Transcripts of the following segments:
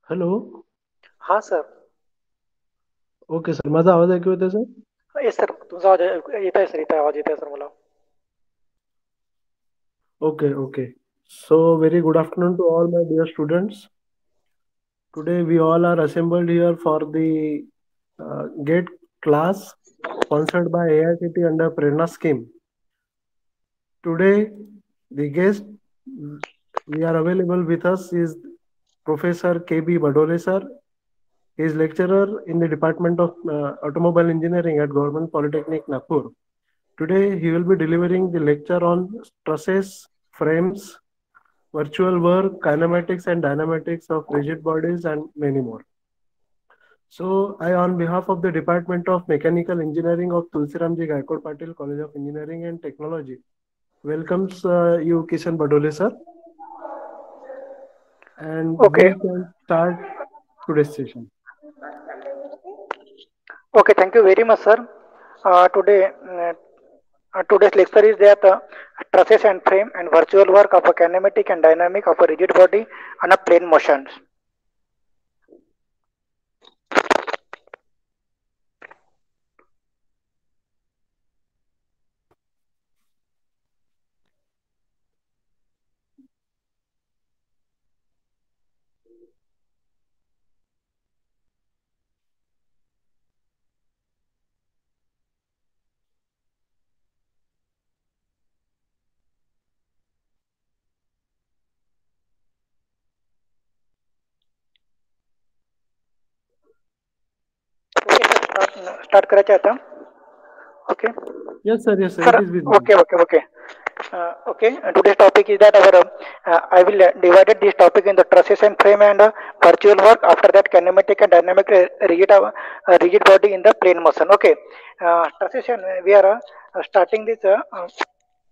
Hello. हाँ sir. Okay sir, माझा आवाज ऐकू येतोय सर? येस सर, तुमचा आवाज येत आहे सर, येत आहे, आवाज येत आहे सर मला. Okay, okay. So, very good afternoon to all my dear students. Today, we all are assembled here for the GATE class sponsored by AICT under Prerna scheme. Today, the guest we are available with us is Professor KB Badole sir. He is lecturer in the Department of Automobile Engineering at Government Polytechnic Nagpur. Today, he will be delivering the lecture on trusses, frames, virtual work, kinematics and dynamatics of rigid bodies, and many more. So, I, on behalf of the Department of Mechanical Engineering of Tulsiramji Gaikwad Patil College of Engineering and Technology, welcomes you, Kishan Badole, sir. And Okay. we can start today's session. Okay, thank you very much, sir. Today's lecture is that trusses and frame and virtual work of a kinematic and dynamic of a rigid body and a plane motions. Okay, sir, start करायचं आता. Okay. Yes, sir, it Sir, is with me. okay. Okay, today's topic is that I will divided this topic in the trusses and frame and virtual work. After that, kinematic and dynamic rigid body in the plane motion. Okay, trusses and we are starting this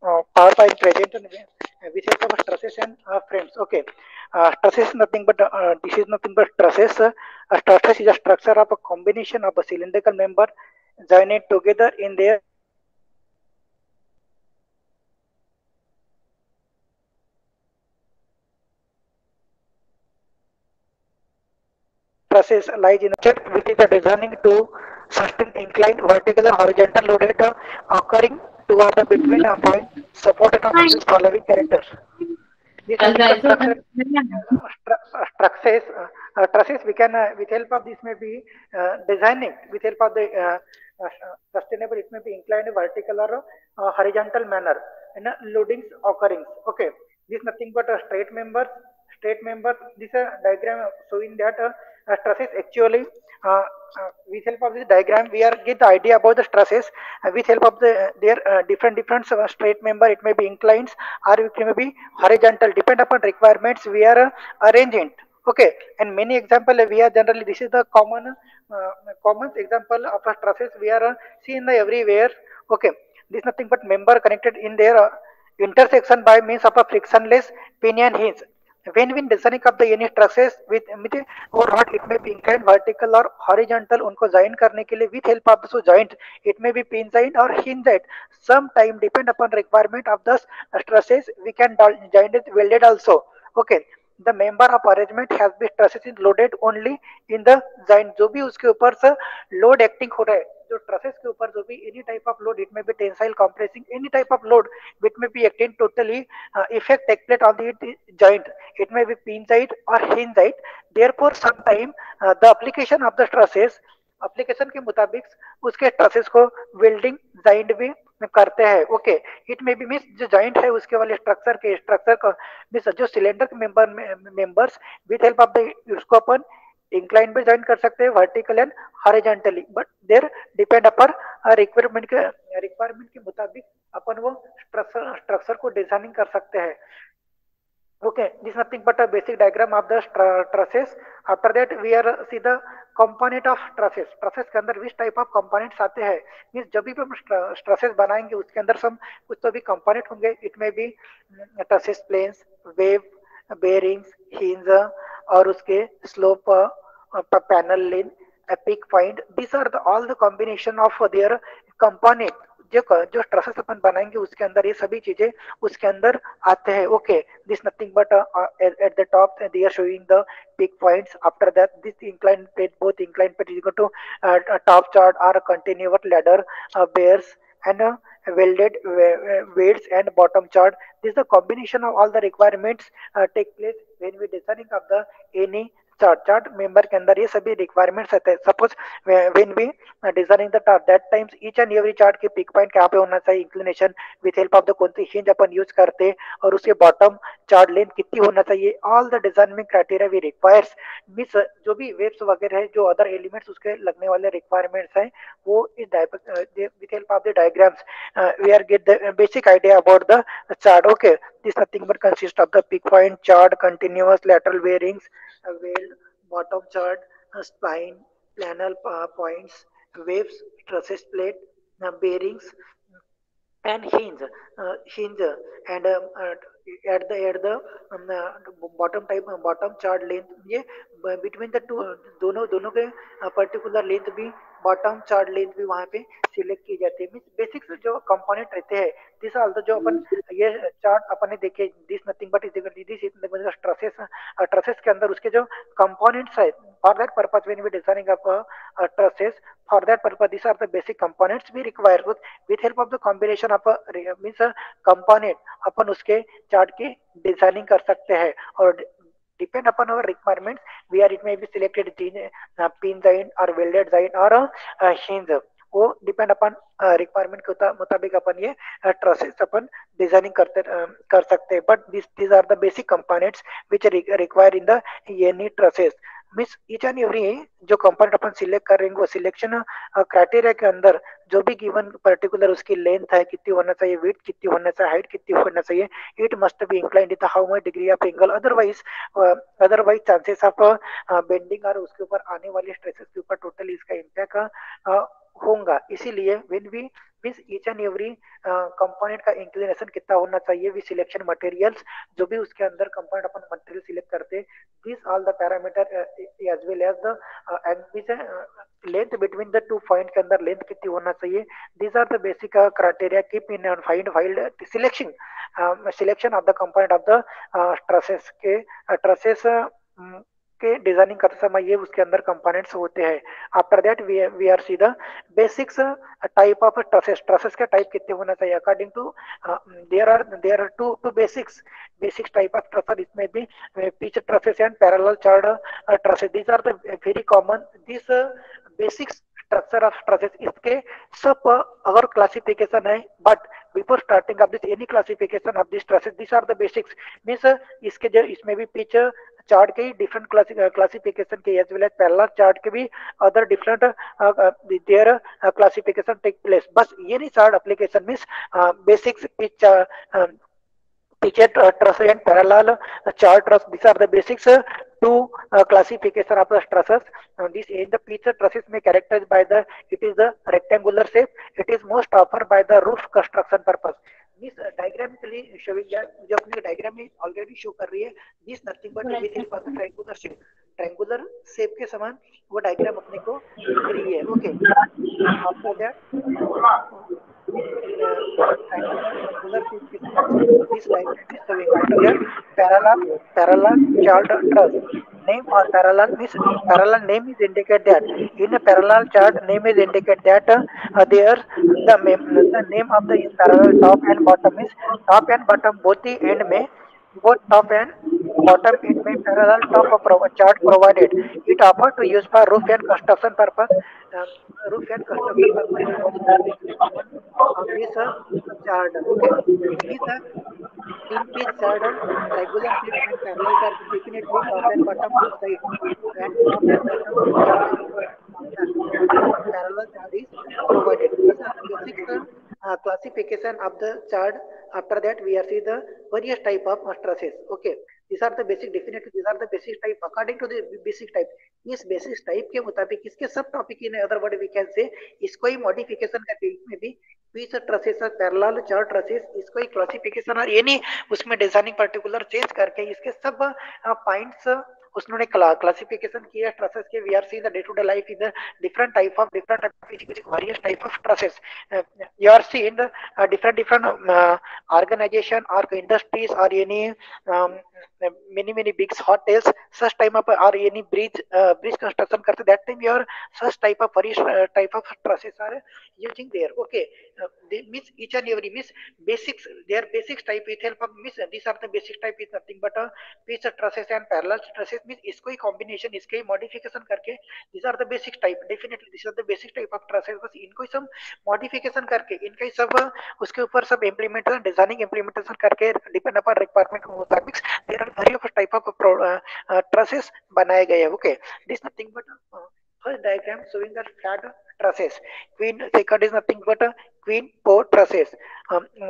PowerPoint presentation which is about trusses and frames. Okay, trusses is nothing but this is nothing but trusses. A trusses is a structure of a combination of a cylindrical member joined together in their process lies in a check which is designing to sustain inclined vertical or horizontal load data occurring toward the between a point supported on the following characters. This काल nothing but जायचं होतं structure ना घरी. structures trusses we can with help of this may be designing with help of the sustainable it may be inclined vertical or horizontal manner and loadings occurring. Okay, this nothing but a straight member. This diagram showing that stresses actually with help of this diagram we are get the idea about the stresses with help of their different straight member. It may be inclines or it may be horizontal depend upon requirements we are arranging. Okay, and many example we are generally this is the common example of a stresses we are seen everywhere. Okay, this nothing but member connected in their intersection by means of a frictionless pinion hinge. When designing up the any trusses with or not it may be inclined vertical or horizontal उनको join करने के लिए with help of the joint it may be pin joint or hinge joint. Sometime depend upon requirement of the trusses we can join it welded also. Okay, the member of arrangement has been trusses is loaded only in the joint जो भी उसके ऊपर से load acting हो रहा है जो trusses के ऊपर जो भी any type of load it may be tensile compressing any type of load it may be acting totally effect take place on the joint. It may be pin side or hinge side. Therefore, sometime the application of the trusses application के मुताबिक उसके trusses को welding joint भी करते हैं. Okay, it may be means जो joint है उसके वाले स्ट्रक्चर का मीन्स जो सिलेंडर के members with help of the उसको अपन इंक्लाइन भी ज्वाइन कर सकते हैं vertical and horizontally but there depend अपन रिक्वायरमेंट के मुताबिक अपन वो स्ट्रक्चर को डिजाइनिंग कर सकते हैं. Okay, this is nothing but a basic diagram of the trusses. After that, we are see the component of trusses. Trusses के अंदर which type of components आते हैं? मीन्स जब भी हम trusses बनाएंगे उसके अंदर some कुछ तो भी component होंगे. It may be trusses planes, wave, bearings, hinge और उसके slope, panel lane, epic point. These are all the combination of their component जो ट्रसेस अपन बनाएंगे उसके अंदर ये सभी चीजें उसके अंदर आते हैं. Okay, this nothing but at the top they are showing the peak points. After that, this inclined plate, both inclined plate is equal to top chart or a continuous ladder bears and welded weights and bottom chart. This is the combination of all the requirements take place when we designing of the any chart member के अंदर ये सभी requirements रहते हैं. Suppose when we designing the chart that times each and every chart के peak point कहाँ पे होना चाहिए, inclination with help of the कौन सी हिंज अपन यूज करते हैं और उसके बॉटम चार्ट लेंथ कितनी होना चाहिए, all the designing criteria we requires. Means जो भी वेब्स वगैरह है, जो अदर एलिमेंट्स उसके लगने वाले रिक्वायरमेंट्स हैं, वो इस with help of the diagrams we are get the basic idea about the chart. Okay, this nothing but consist of the peak point chart, continuous lateral bearings, weld, bottom chart, spine, planal points, waves, trusses plate, bearings, and hinge, and at the bottom chart length, ये between the two दोनों दोनों के particular length भी, bottom chart length भी वहाँ पे select की जाती है. मीन्स बेसिक्स जो कंपोनेंट रहते हैं, दिस ऑल द जो अपन ये चार्ट अपन ने देखे, this nothing but is this trusses. Trusses के अंदर उसके जो कंपोनेंट्स है, for that purpose when we designing up trusses, for that purpose this are the basic components भी require. With help of the combination of means component अपन उसके chart की designing कर सकते हैं. और depend upon our requirements where it may be selected pin joint or welded joint or hinge, वो depend अपन रिक्वायरमेंट के मुताबिक अपन ये ट्रसेस अपन डिजाइनिंग कर सकते हैं. But these are the basic components which are required in the any trusses. Means each and every जो component अपन select करेंगे वो सिलेक्शन क्राइटेरिया के अंदर जो भी गिवन पर्टिकुलर उसकी लेंथ है कितनी होना चाहिए, वेट कितनी होना चाहिए, हाइट कितनी होना चाहिए, it must be inclined in how much degree of angle, otherwise chances of bending और उसके ऊपर आने वाले स्ट्रेसेस के ऊपर टोटली इसका इम्पैक्ट होगा. इसीलिए when we means each and every component का इंक्लिनेशन कितना होना चाहिए, वी सिलेक्शन मटेरियल्स, जो भी उसके अंदर कंपोनेंट अपन मटेरियल सिलेक्ट करते, this all the parameter as well as the length between the two point के अंदर लेंथ कितनी होना चाहिए. These are the basic criteria keep in find selection of the component of the trusses के designing करते समय ये उसके अंदर कंपोनेंट्स होते हैं. After that we are see the basics type of trusses का टाइप कितने होना चाहिए according to their are two basics type of trusses. इसमें भी pitch trusses and parallel chart trusses, these are the very common. This basic structure of trusses, इसके सब अगर classification है, but before starting of this any classification of this trusses, this are the basics. Means इसके जो इसमें भी pitch chart के different classification के as well as parallel chart के भी other different there classification take place. बस ये नहीं chart application means basics pitch pichet truss and parallel chart truss, these are the basics to classification of the trusses. This in the pitch trusses may characterized by the, it is the rectangular shape, it is most often by the roof construction purpose. This diagramically showing that जो अपने diagram में already show कर रही है, this nothing but with help of triangular shape के समान वो diagram अपने को दिख रही है. Okay, after that triangular shape के समान this diagram is showing. After that parallel chart truss name or parallel means parallel name is indicate that in a parallel chart name is indicate that there the name of the is parallel top and bottom is top and bottom both the end में both top and bottom end में parallel top of chart provided. It offer to use for roof and construction purpose. Roof and construction purpose is very common of this chart. Okay, these in each chart regular shape and parallel are definitely top and bottom both side, and top and bottom both side of the parallel chart is provided. These are the basic classification of the chart. After that we are see the various type of trusses. Okay, these are the basic definitely these are the basic type according to the basic type. इस basis type के मुताबिक इसके सब topic in other word we can say इसको ही modification करके इसमें भी piece trusses parallel chart trusses इसको ही क्लासिफिकेशन और ये नहीं उसमें डिजाइनिंग पर्टिकुलर चेंज करके इसके सब पॉइंट्स उसने क्लासिफिकेशन किया ट्रसेस के. We are see the day to day life in the different type of various type of trusses. you are seeing different organization or industries or any many big hotels, such type of or any bridge construction karte, that time your such type of various type of trusses are using there. Okay, they means each and every means basics, their basics type with help of means these are the basic type is nothing but pitch trusses and parallel trusses means इसको ही combination इसके ही modification करके these are the basic type, definitely these are the basic type of trusses, बस इनको ही सब modification करके इनका ही सब उसके ऊपर सब implementation designing implementation करके depend upon requirement होता है, there are various type of trusses बनाए गए हैं. Okay, this nothing but first diagram showing the flat trusses, queen, second is nothing but queen port trusses,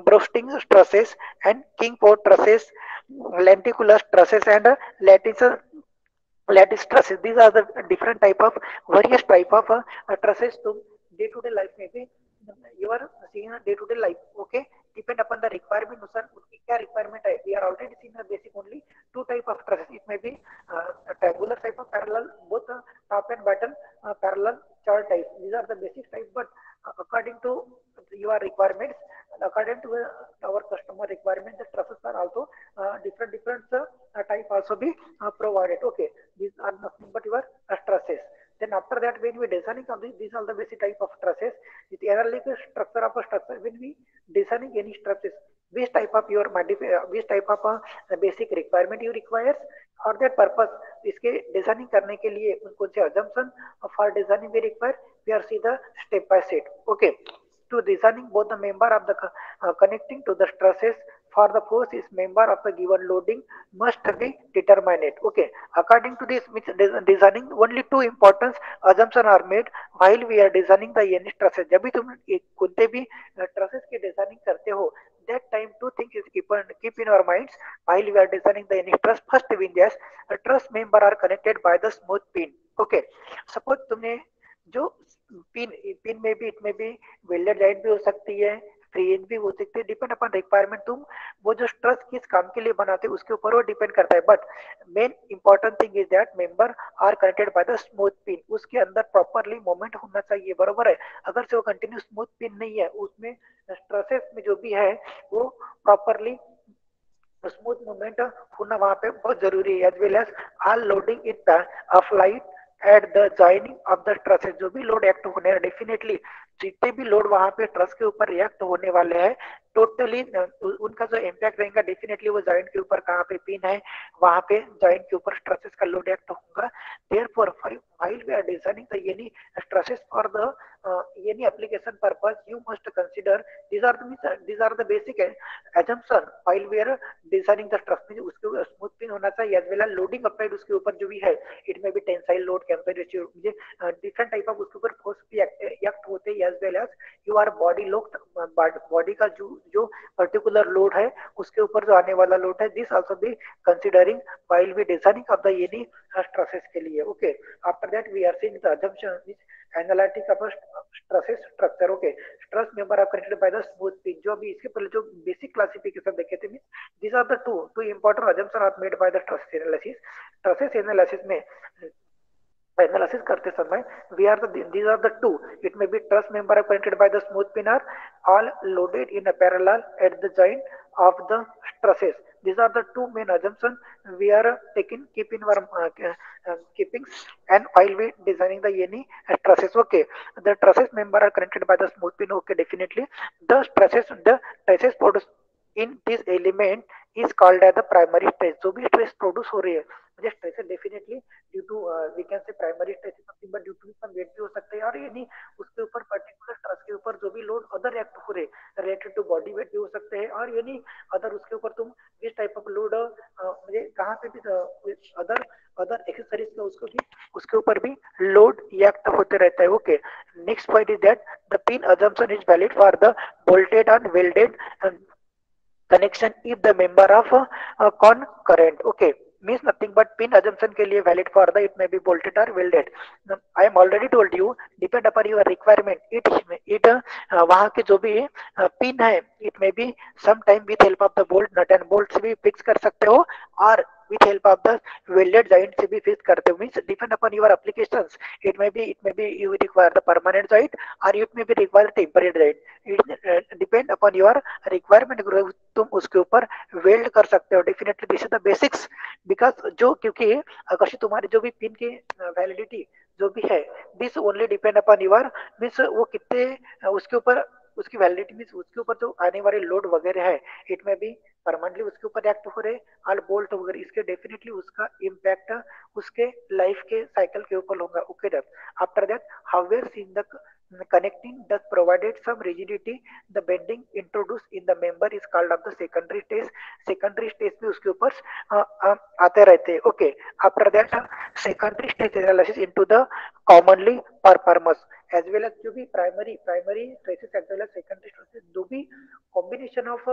bursting trusses and king port trusses, lenticular trusses and lattice trusses. These are the different type of various type of trusses to day to day life में भी you are seeing a day to day life. Okay, depend upon the requirement अनुसार उनकी क्या requirement है. We are already seeing a basic only two type of trusses. It may be a triangular type of parallel, both top and bottom parallel chart type. These are the basic type, but according to your requirements, according to our customer requirement, the trusses are also different type also be provided. Okay, these are nothing but your trusses. Then after that, when we designing of these are the basic type of trusses. With analytic structure of a structure, when we designing any structures, which type of your which type of basic requirement you requires for that purpose, इसके designing करने के लिए उनको से assumption for designing we require, we are see the step by step. Okay, to designing both the member of the connecting to the trusses for the force is member of the given loading must be determined. Okay, according to this means designing only two important assumptions are made while we are designing the any trusses. जब भी तुम कोणते भी trusses की designing करते हो, that time two things is keep in our minds while we are designing the any truss. First being yes, a truss member are connected by the smooth pin. Okay, suppose तुमने जो pin pin में भी it में भी welded line भी हो सकती है, फ्री एंड भी हो सकती है, डिपेंड अपॉन रिक्वायरमेंट. तुम वो जो स्ट्रस किस काम के लिए बनाते हो उसके ऊपर वो डिपेंड करता है. But main important thing is that member are connected by the smooth pin. उसके अंदर प्रॉपरली मोमेंट होना चाहिए, बरोबर है. अगर से वो कंटिन्यू स्मूथ पिन नहीं है, उसमें स्ट्रेसेस में जो भी है वो प्रॉपरली स्मूथ मूवमेंट होना वहां पे बहुत जरूरी है. As well as all loading in of light at the joining of the trusses. जो भी लोड एक्ट होने हैं डेफिनेटली जितने भी लोड वहां पे ट्रस के ऊपर रिएक्ट होने वाले हैं टोटली उनका जो इम्पैक्ट रहेगा डेफिनेटली वो जॉइंट के ऊपर कहाँ पे पिन है वहां पे जॉइंट के ऊपर स्ट्रेसेस का लोड एक्ट होगा. therefore while we are designing the any stresses for the any application purpose, you must consider these are the basic assumption while we are designing the structure में उसके smooth pin होना चाहिए as well as loading applied उसके ऊपर जो भी है. It में भी टेंसाइल लोड टेम्परेचर मुझे डिफरेंट टाइप ऑफ उसके ऊपर फोर्स भी एक्ट होते हैं as well as you are body load body का जो जो पर्टिकुलर लोड है उसके ऊपर जो आने वाला लोड है this also be considering while we designing of the any stresses के लिए. Okay, after that we are seeing the assumption analytic of stresses structure. Okay, stress member are connected by the smooth pin. जो अभी इसके पहले जो basic classification देखे थे these are the two important assumptions are made by the trusses analysis. Trusses analysis में analysis करते समय we are these are the two. It may be truss member connected by the smooth pin are all loaded in a parallel at the joint of the trusses. These are the two main assumptions we are taking keeping our keeping and while we designing the any trusses. Okay, the trusses member are connected by the smooth pin. Okay, definitely the trusses produced in this element is called as the primary stress. जो भी stress produce हो रही है मुझे stress definitely due to we can say primary stress something but due to some weight भी हो सकता है और ये नहीं उसके ऊपर पर्टिकुलर स्ट्रेस के ऊपर जो भी लोड अदर रिएक्ट हो रहे रिलेटेड टू बॉडी वेट भी हो सकते हैं और ये नहीं अदर उसके ऊपर तुम इस टाइप ऑफ लोड मुझे कहाँ पे भी अदर अदर एक्सेसरीज का उसके ऊपर भी लोड रिएक्ट होते रहता है. Okay, next point is that the pin assumption is valid for the bolted and welded connection if the member of concurrent. Okay, means nothing but pin assumption के लिए valid for the it may be bolted or welded. I am already told you depend upon your requirement it वहाँ के जो भी pin है it may be sometime with help of the bolt nut and bolts भी fix कर सकते हो और with help of the welded joint से भी fix करते हो, means depend upon your applications. It may be you require the permanent joint or it may be require temporary joint. It depend upon your requirement. तुम उसके ऊपर weld कर सकते हो. Definitely this is the basics. Because जो क्योंकि अगर तुम्हारी जो भी पिन की वैलिडिटी जो भी है, this only depend upon your, means वो कितने उसके ऊपर उसकी वैलिडिटी मीन्स उसके ऊपर जो आने वाले लोड वगैरह है, इट में भी परमानेंटली उसके ऊपर एक्ट हो रहे और बोल्ट वगैरह, इसके डेफिनेटली उसका इम्पैक्ट उसके लाइफ के साइकिल के ऊपर होगा. Okay that after that however in the connecting thus provided some rigidity, the bending introduced in the member is called of the secondary stage. secondary stage भी उसके ऊपर आते रहते हैं. Okay after that secondary stage analysis into the commonly performance as well as जो भी primary stresses as well as secondary stresses, जो भी combination of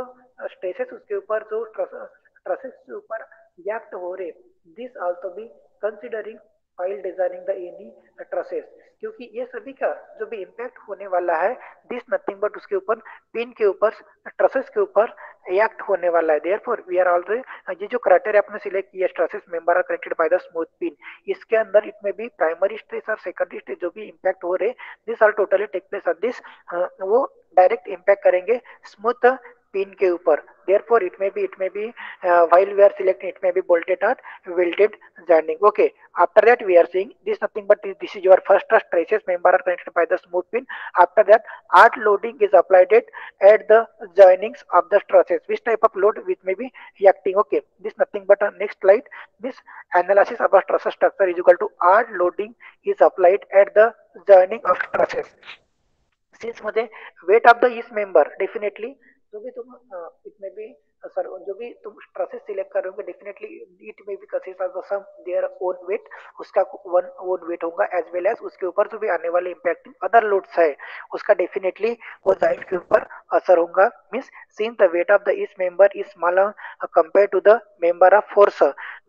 stresses उसके ऊपर जो stresses के ऊपर react हो रहे, this also be considering while designing the any trusses. क्योंकि ये सभी का जो भी इम्पैक्ट होने वाला है, दिस नथिंग बट उसके ऊपर पिन के ऊपर ट्रसेस के ऊपर एक्ट होने वाला है. देयरफॉर वी आर ऑलरेडी ये जो क्राइटेरिया आपने सिलेक्ट किया, trusses member are connected by the smooth pin, इसके अंदर इट में भी प्राइमरी स्ट्रेस और सेकेंडरी स्ट्रेस जो भी इम्पैक्ट हो रहे, this are totally take place on this, वो डायरेक्ट इम्पैक्ट करेंगे स्मूथ पिन के ऊपर. therefore it may be while we are selecting, it may be bolted or welded joining. Okay, after that we are seeing this nothing but this is your first truss traces member are connected by the smooth pin. After that art loading is applied at the joinings of the trusses. Which type of load which may be reacting? Okay, this nothing but next slide, this analysis of a truss structure is equal to art loading is applied at the joining of trusses. Since मध्ये wait of the इस member, definitely जो भी तुम it में भी sir जो भी तुम ट्रसेस सिलेक्ट कर रहे होगे, डेफिनेटली इट में भी consist of some there own weight, उसका वन ओन वेट होगा एज वेल एज उसके ऊपर जो भी आने वाले इम्पैक्टिंग अदर लोड्स है, उसका डेफिनेटली वो जॉइंट के ऊपर असर होगा. Means since the weight of the इस member is smaller compare to the member of force,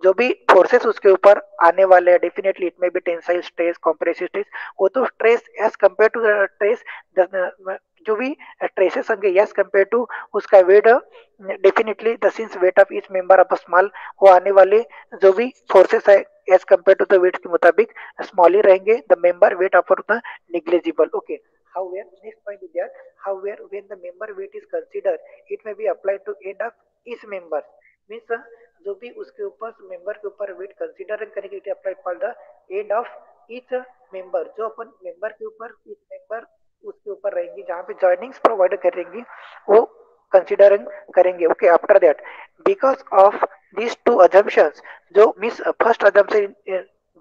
जो भी फोर्सेस उसके ऊपर आने वाले हैं, डेफिनेटली इट में भी टेंसाइल स्ट्रेस, कंप्रेसिव स्ट्रेस, वो तो stress as compare to the stress जो भी ट्रेसेस होंगे एज कंपेयर टू उसका weight, definitely the since weight of each member of small, वो आने वाले जो भी फोर्सेस है as compare to the weight के मुताबिक स्मॉल ही रहेंगे. The member weight of the negligible. Okay, however next point is that however when the member weight is considered, it may be applied to end of each member. Means जो भी उसके ऊपर member के ऊपर wait consider करेंगे, it apply for the end of each member. जो अपन member के ऊपर ईच मेंबर उसके ऊपर रहेंगी, जहाँ पे जॉइनिंग्स प्रोवाइड करेंगी वो कंसिडर करेंगे. Okay after that because of these two assumptions, जो miss first assumption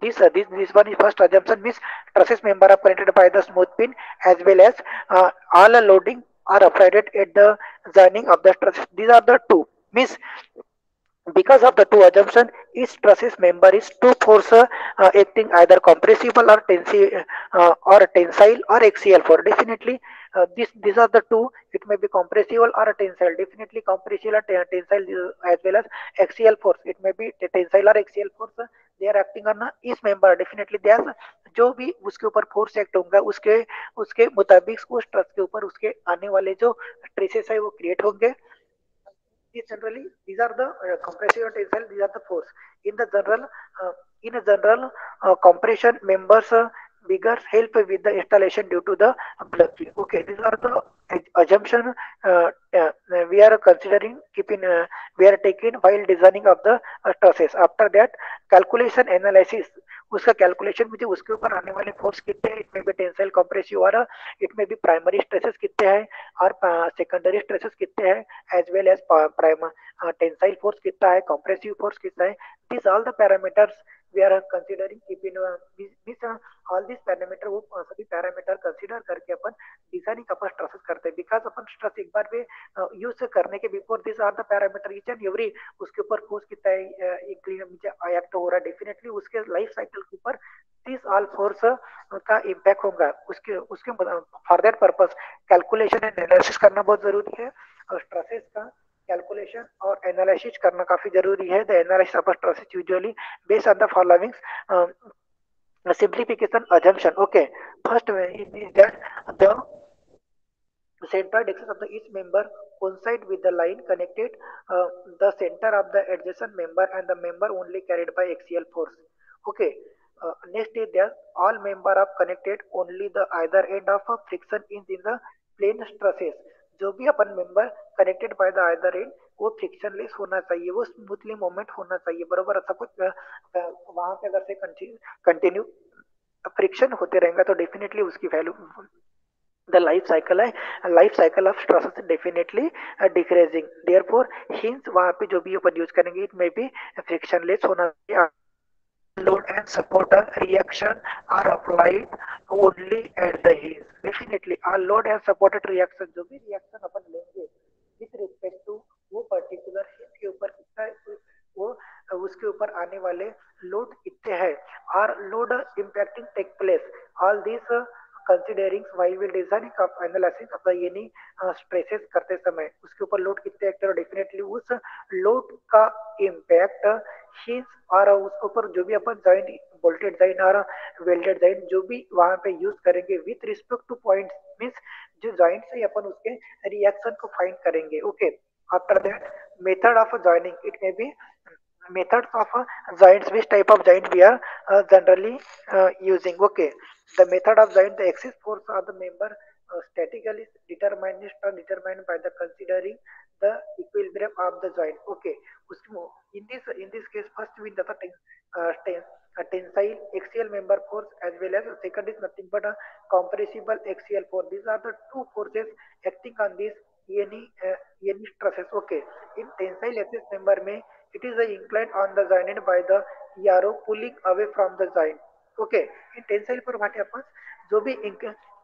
this one is first assumption means trusses member are connected by the smooth pin as well as all loading are applied at the joining of the trusses. These are the two means because of the two assumption, each trusses member is two force acting either compressible or tensile or axial force. Definitely these are the two, it may be compressible or tensile, definitely compressible or tensile as well as axial force, it may be tensile or axial force, they are acting on each member. Definitely they are जो भी उसके ऊपर force act होगा उसके उसके मुताबिक उस truss के ऊपर उसके आने वाले जो ट्रेसेस है वो क्रिएट होंगे. Generally these are the compressive and tensile, these are the force in the general in a general compression members bigger help with the installation due to the plug. Okay, these are the assumption we are considering keeping we are taking while designing of the trusses. After that calculation analysis, उसका calculation मुझे उसके ऊपर आने वाले force कितने हैं, it में भी टेंसाइल कंप्रेसिव और इट में भी प्राइमरी स्ट्रेसेस कितने हैं और सेकेंडरी स्ट्रेसेस कितने हैं as well as prime tensile force कितना है, कंप्रेसिव फोर्स कितना है. This all the parameters we are considering keeping this all this parameter, वो सभी पैरामीटर कंसीडर करके अपन डिजाइनिंग अपन स्ट्रेसेस करते हैं. बिकॉज अपन स्ट्रेस एक बार में यूज करने के before this are the parameter each and every, उसके ऊपर फोर्स कितना है एक एक्ट हो रहा है, डेफिनेटली उसके लाइफ साइकिल के ऊपर दिस ऑल फोर्स का इम्पैक्ट होगा. उसके उसके for that purpose calculation and analysis करना बहुत जरूरी है और स्ट्रेसेस का कैलकुलेशन और एनालिसिस करना काफी जरूरी है. The analysis of stresses usually based on the following simplification assumption. Okay, first is that the centroid axis of the each member coincide with the line connected the center of the adjacent member and the member only carried by axial force. Okay. Next is there all member are connected only the either end of a friction is in the plane stresses. जो भी अपन member connected by the either end वो frictionless होना चाहिए, वो smoothly movement होना चाहिए, बरोबर। सब कुछ वहां पे अगर से कंटिन्यू फ्रिक्शन होते रहेगा तो डेफिनेटली उसकी value the life cycle of stress is definitely decreasing. Therefore hints वहां पे जो भी अपन यूज करेंगे it may be frictionless होना चाहिए। Load and supporter reaction are applied only at the hinge. Definitely our load and supported reaction जो भी reaction अपन लेंगे with respect to वो particular hinge के ऊपर कितना वो उसके ऊपर आने वाले लोड कितने हैं, और load impacting take place, all these considering while we designing of analysis of the any stresses करते समय उसके ऊपर लोड कितने एक्टर और डेफिनेटली उस लोड का इम्पैक्ट हिंज और उसके ऊपर जो भी अपन जॉइंट बोल्टेड जॉइंट और वेल्डेड जॉइंट जो भी वहां पे यूज करेंगे with respect two points means जो जॉइंट से अपन उसके रिएक्शन को फाइंड करेंगे। Okay, after that method of joining it may be methods of joints, which type of joint we are generally using. Okay, the method of joint, the axis force of the member statically determined by the considering the equilibrium of the joint. Okay, in this case first we the tensile axial member force as well as second is nothing but a compressible axial force. These are the two forces acting on this any stresses. Okay, in tensile axis member में it is inclined on the joint by the arrow pulling away from the joint. Okay, in tensile पर what happens, जो भी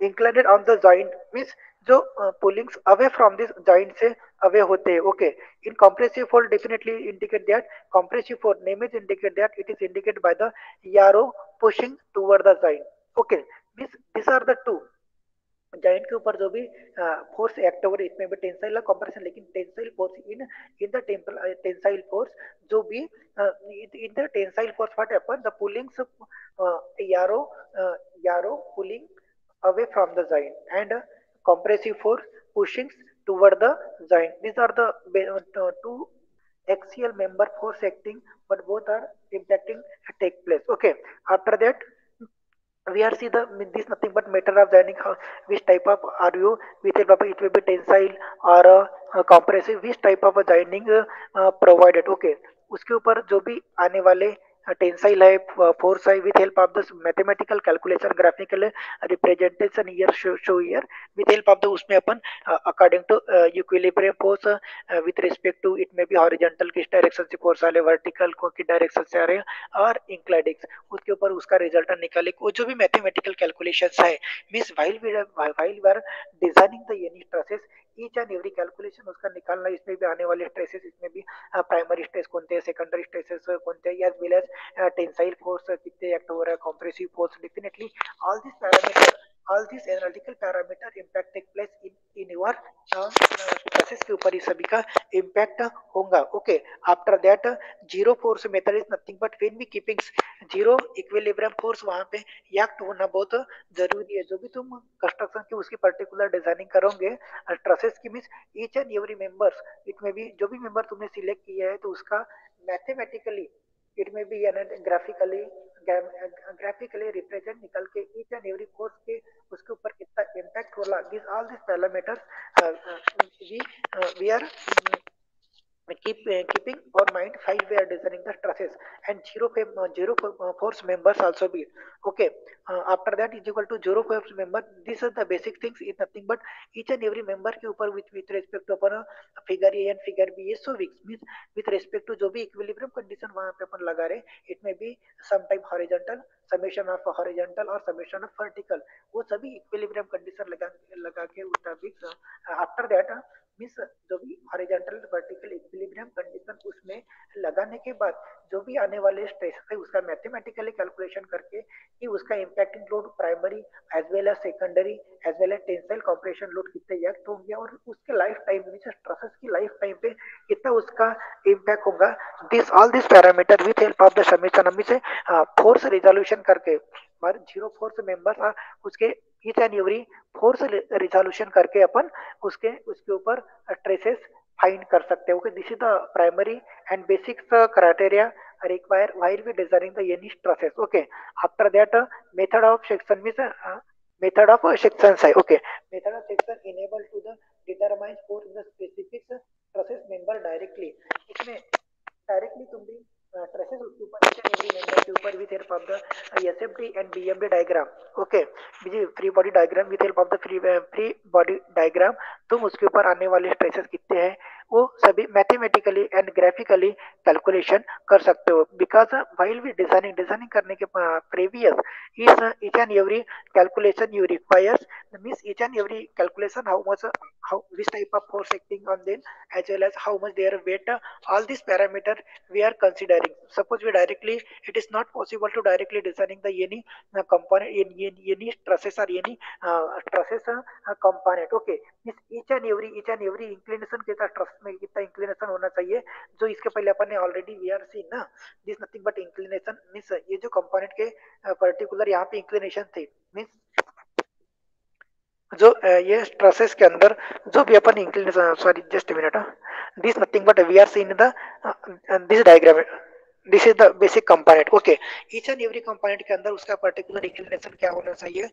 inclined on the joint means जो pullings away from this joint से away होते हैं. Okay, in compressive force definitely indicate that compressive force name is indicate that it is indicated by the arrow pushing toward the joint. Okay, means these are the two joint के ऊपर जो भी force act over इसमें भी tensile compression, लेकिन tensile force in in the tensile force जो भी in the tensile force what happen the pullings arrow arrow pulling away from the joint and compressive force pushing toward the joint. These are the two axial member force acting, but both are impacting take place. Okay, after that we are see the this nothing but matter of joining how which type of are you with help of it will be tensile or compressive, which type of joining provided. Okay, उसके ऊपर जो भी आने वाले tensile है force है with help of the mathematical calculation graphical representation here show here with help of the उसमें अपन according to equilibrium force with respect to it में भी हॉरिजॉन्टल किस डायरेक्शन से फोर्स आ रहे, वर्टिकल को किस डायरेक्शन से आ रहे हैं और इंक्लाइडिक्स उसके ऊपर उसका रिजल्ट निकाले वो जो भी मैथमेटिकल कैलकुलेशंस है means while we are designing the unit stresses each and every calculation उसका निकालना, इसमें भी आने वाले स्ट्रेसेस इसमें भी प्राइमरी स्ट्रेस कौन थे, सेकेंडरी स्ट्रेसेस कौन थे, as well as tensile force कितने एक्ट हो रहा है, compressive force, definitely all this parameter all these analytical parameter impact take place in your process के ऊपर ही सभी का impact होगा. Okay, after that zero force method is nothing but when we keeping zero equilibrium force वहाँ पे act होना बहुत जरूरी है. जो भी तुम कंस्ट्रक्शन की उसकी पर्टिकुलर डिजाइनिंग करोगे ट्रसेस की means each and every members it में भी जो भी मेंबर तुमने सिलेक्ट किया है तो उसका मैथमेटिकली इट में भी ग्राफिकली रिप्रेजेंट निकल के ईच एंड एवरी फोर्स के उसके ऊपर कितना इम्पैक्ट होला. This all this parameters we are keeping our mind while we are designing the stresses and zero force members also be. Okay, after that is equal to zero force member. These are the basic things is nothing but each and every member के ऊपर with respect to upon figure A and figure B is so means with respect to जो भी equilibrium condition वहाँ पे अपन लगा रहे, it may be sometime horizontal summation of horizontal और summation of vertical, वो सभी equilibrium condition लगा के मुताबिक after that मीन्स जो भी हॉरिजॉन्टल वर्टिकल इक्विलिब्रियम कंडीशन उसमें लगाने के बाद जो भी आने वाले स्ट्रेस है उसका मैथमेटिकली कैलकुलेशन करके कि उसका impacting load primary as well as secondary as well as tensile compression load कितने एक्ट होंगे और उसके लाइफ टाइम में स्ट्रेसेस की लाइफ टाइम पे कितना उसका इम्पैक्ट होगा. This all this parameter with help of the summation से फोर्स रिजोल्यूशन करके हमारे जीरो फोर्स मेंबर्स उसके each and every force resolution करके अपन उसके उसके ऊपर ट्रेसेस फाइंड कर सकते हैं. Okay, this is the primary and basic criteria required while we designing the any stresses. Okay, after that method of section means method of sections है. Okay, method of section enable to the determine for the specific stresses member directly. इसमें directly तुम भी traces उसके ऊपर each and every member के ऊपर with help of the SFD and BMD diagram. Okay, free body diagram with help of the free body diagram तुम उसके ऊपर आने वाले स्ट्रेसेस कितने हैं वो सभी मैथमेटिकली एंड ग्राफिकली कैलकुलेशन कर सकते हो. Because while we designing designing करने के प्रीवियस इस each and every calculation you requires means each and every calculation how much how which type of force acting on them as well as how much their weight all these parameter we are considering. Suppose we directly it is not possible to directly designing the any component in any stresses or any stresses component. Okay, each and every inclination के साथ truss में कितना inclination होना चाहिए जो इसके पहले अपन ने ऑलरेडी वी आर सी ना this nothing but inclination means ये जो कंपोनेंट के पर्टिकुलर यहाँ पे इंक्लिनेशन थे मीन्स जो ये स्ट्रेसेस के अंदर जो भी अपन inclination sorry just minute this nothing but we are see in the this diagram this is the basic component. Okay, each and every component के अंदर उसका पर्टिकुलर इंक्लिनेशन क्या होना चाहिए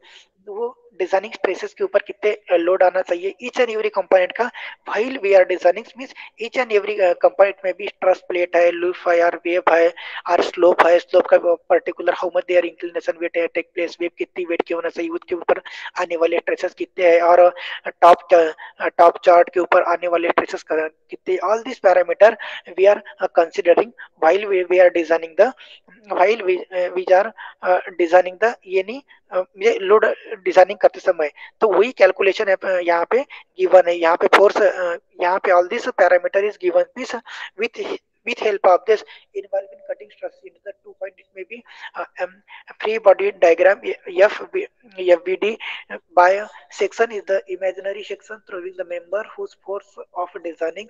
वो डिजाइनिंग स्ट्रेसेस के ऊपर कितने लोड आना चाहिए ईच एंड एवरी कंपोनेंट का while we are designing means each and every component में भी स्ट्रेस प्लेट है लूप है और वेव है और स्लोप है. स्लोप का particular how much there inclination weight है टेक प्लेस वेव कितनी वेट की होना चाहिए उसके ऊपर आने वाले स्ट्रेसेस कितने हैं और टॉप टॉप चार्ट के ऊपर आने वाले स्ट्रेसेस कितने all this parameter we are considering while we are designing the while we are designing the यानी ये लोड डिजाइनिंग करते समय तो वही कैलकुलेशन है यहाँ पे गिवन है. यहाँ पे फोर्स यहाँ पे all this parameter is given means with with help of this involved in cutting stress into the 2 point it may be free body diagram FBD by section is the imaginary section through the member whose force of design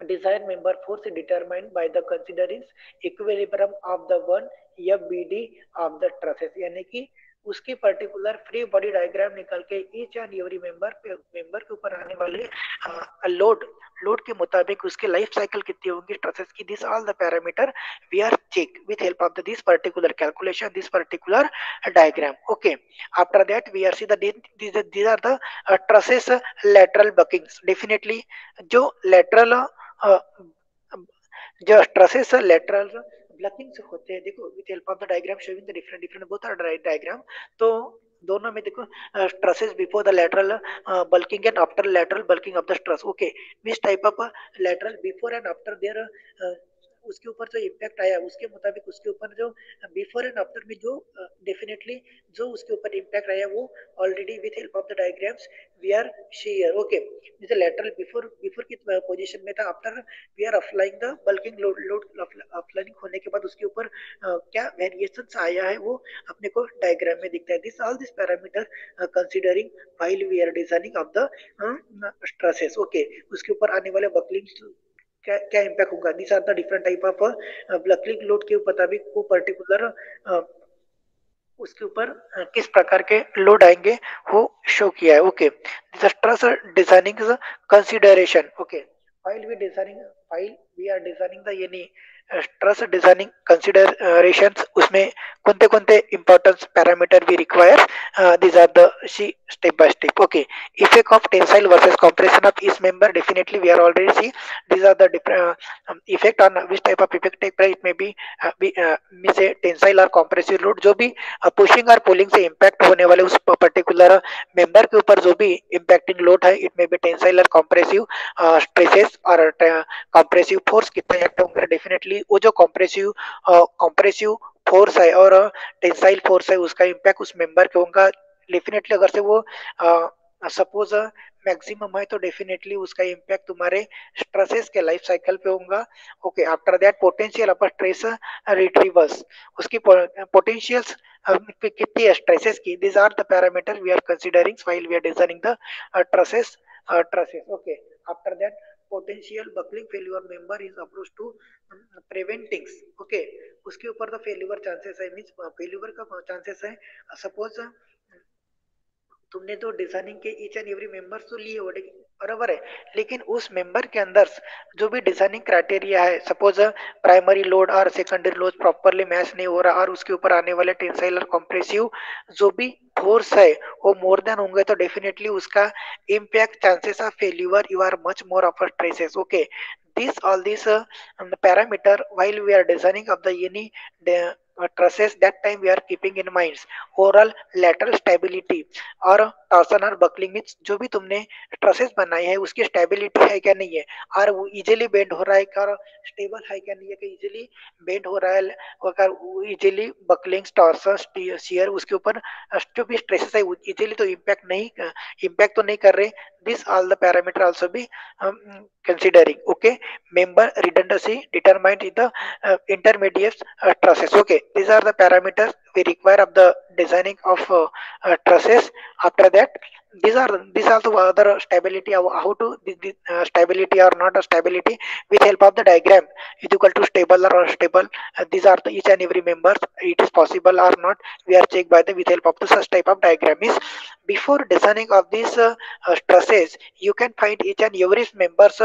desired member force determined by the considering equilibrium of the one FBD of the trusses. यानी कि उसकी particular free body diagram निकल के each and every member के ऊपर आने वाले load के मुताबिक उसके लाइफ साइकिल कितनी होंगी ट्रसेस की. This all the parameter we are check with help of this particular calculation this particular diagram. Okay, after that we are see these are the trusses lateral buckings. Definitely जो lateral जो trusses lateral blockings होते हैं देखो with help of the diagram showing the different different both are diagram. तो दोनों में देखो trusses before the lateral bulking and after lateral bulking of the truss. Okay, which type of lateral before and after their उसके ऊपर जो impact आया उसके मुताबिक उसके ऊपर जो बिफोर एंड आफ्टर में जो डेफिनेटली जो उसके ऊपर इम्पैक्ट आया वो already with help of the diagrams we are share. Okay, जैसे लेटरल बिफोर बिफोर की पोजीशन में था after we are applying the bulking load load applying होने के बाद उसके ऊपर क्या वेरिएशंस आया है वो अपने को डायग्राम में दिखता है. This all this parameter considering while we are designing of the stresses. Okay, उसके ऊपर आने वाले बकलिंग क्या क्या इम्पैक्ट होगा. This are the different type of buckling load के मुताबिक वो पर्टिकुलर उसके ऊपर किस प्रकार के लोड आएंगे वो शो किया है. Okay, stress designing consideration. Okay, while we are designing the any stress designing considerations उसमें कौन कौनते important parameter we require these are the see step by step. Okay, effect of tensile versus compression of each member definitely we are already see these are the different effect on which type of effect take place. It may be means a tensile or compressive load जो भी pushing और pulling से impact होने वाले उस particular member के ऊपर जो भी इम्पैक्टिंग लोड है इट मे बी टेंसाइल और कॉम्प्रेसिव स्ट्रेसेस और कॉम्प्रेसिव फोर्स कितना एक्ट होंगे. डेफिनेटली वो जो कॉम्प्रेसिव फोर्स है और टेंसाइल फोर्स है उसका इम्पैक्ट उस मेंबर के होगा. डेफिनेटली अगर से वो सपोज मैक्सिमम है तो डेफिनेटली उसका इम्पैक्ट तुम्हारे स्ट्रेसेस के लाइफ साइकिल पे होगा. Okay, after that potential upper stress retrievers उसकी पोटेंशियल्स कितनी है स्ट्रेसेस की. This are the parameter we are considering while we are designing the trusses. Okay, after that potential buckling failure member is approach to preventing. Okay, उसके ऊपर तो failure chances है means failure का chances है. Suppose तुमने तो designing के each and every member तो लिए हो, बराबर है, लेकिन उस मेंबर के अंदर जो भी डिजाइनिंग क्राइटेरिया है, सपोज प्राइमरी लोड और सेकेंडरी लोड प्रॉपरली मैच नहीं हो रहा और उसके ऊपर आने वाले टेंसाइल और कॉम्प्रेसिव जो भी फोर्स है वो मोर देन होंगे, तो डेफिनेटली उसका impact chances of failure you are much more of trusses. Okay, this all these parameter while we are designing of the any trusses, that time we are keeping in mind overall lateral stability और torsion और buckling में जो भी तुमने trusses बनाए हैं उसकी stability है क्या नहीं है, और वो इजीली बेंड हो रहा है क्या, स्टेबल है क्या नहीं है, कि इजीली बेंड हो रहा है, अगर इजीली बकलिंग टॉर्सन शियर उसके ऊपर जो भी स्ट्रेसेस है इजीली तो इम्पैक्ट तो नहीं कर रहे. This all the parameter also be considering. Okay, member redundancy determined in the intermediate trusses. Okay, these are the parameters we require of the designing of trusses. After that, these are the other stability of how to stability or not a stability with help of the diagram is equal to stable or unstable. These are the each and every members, it is possible or not, we are checked by the with help of the such type of diagram. Is before designing of these trusses you can find each and every members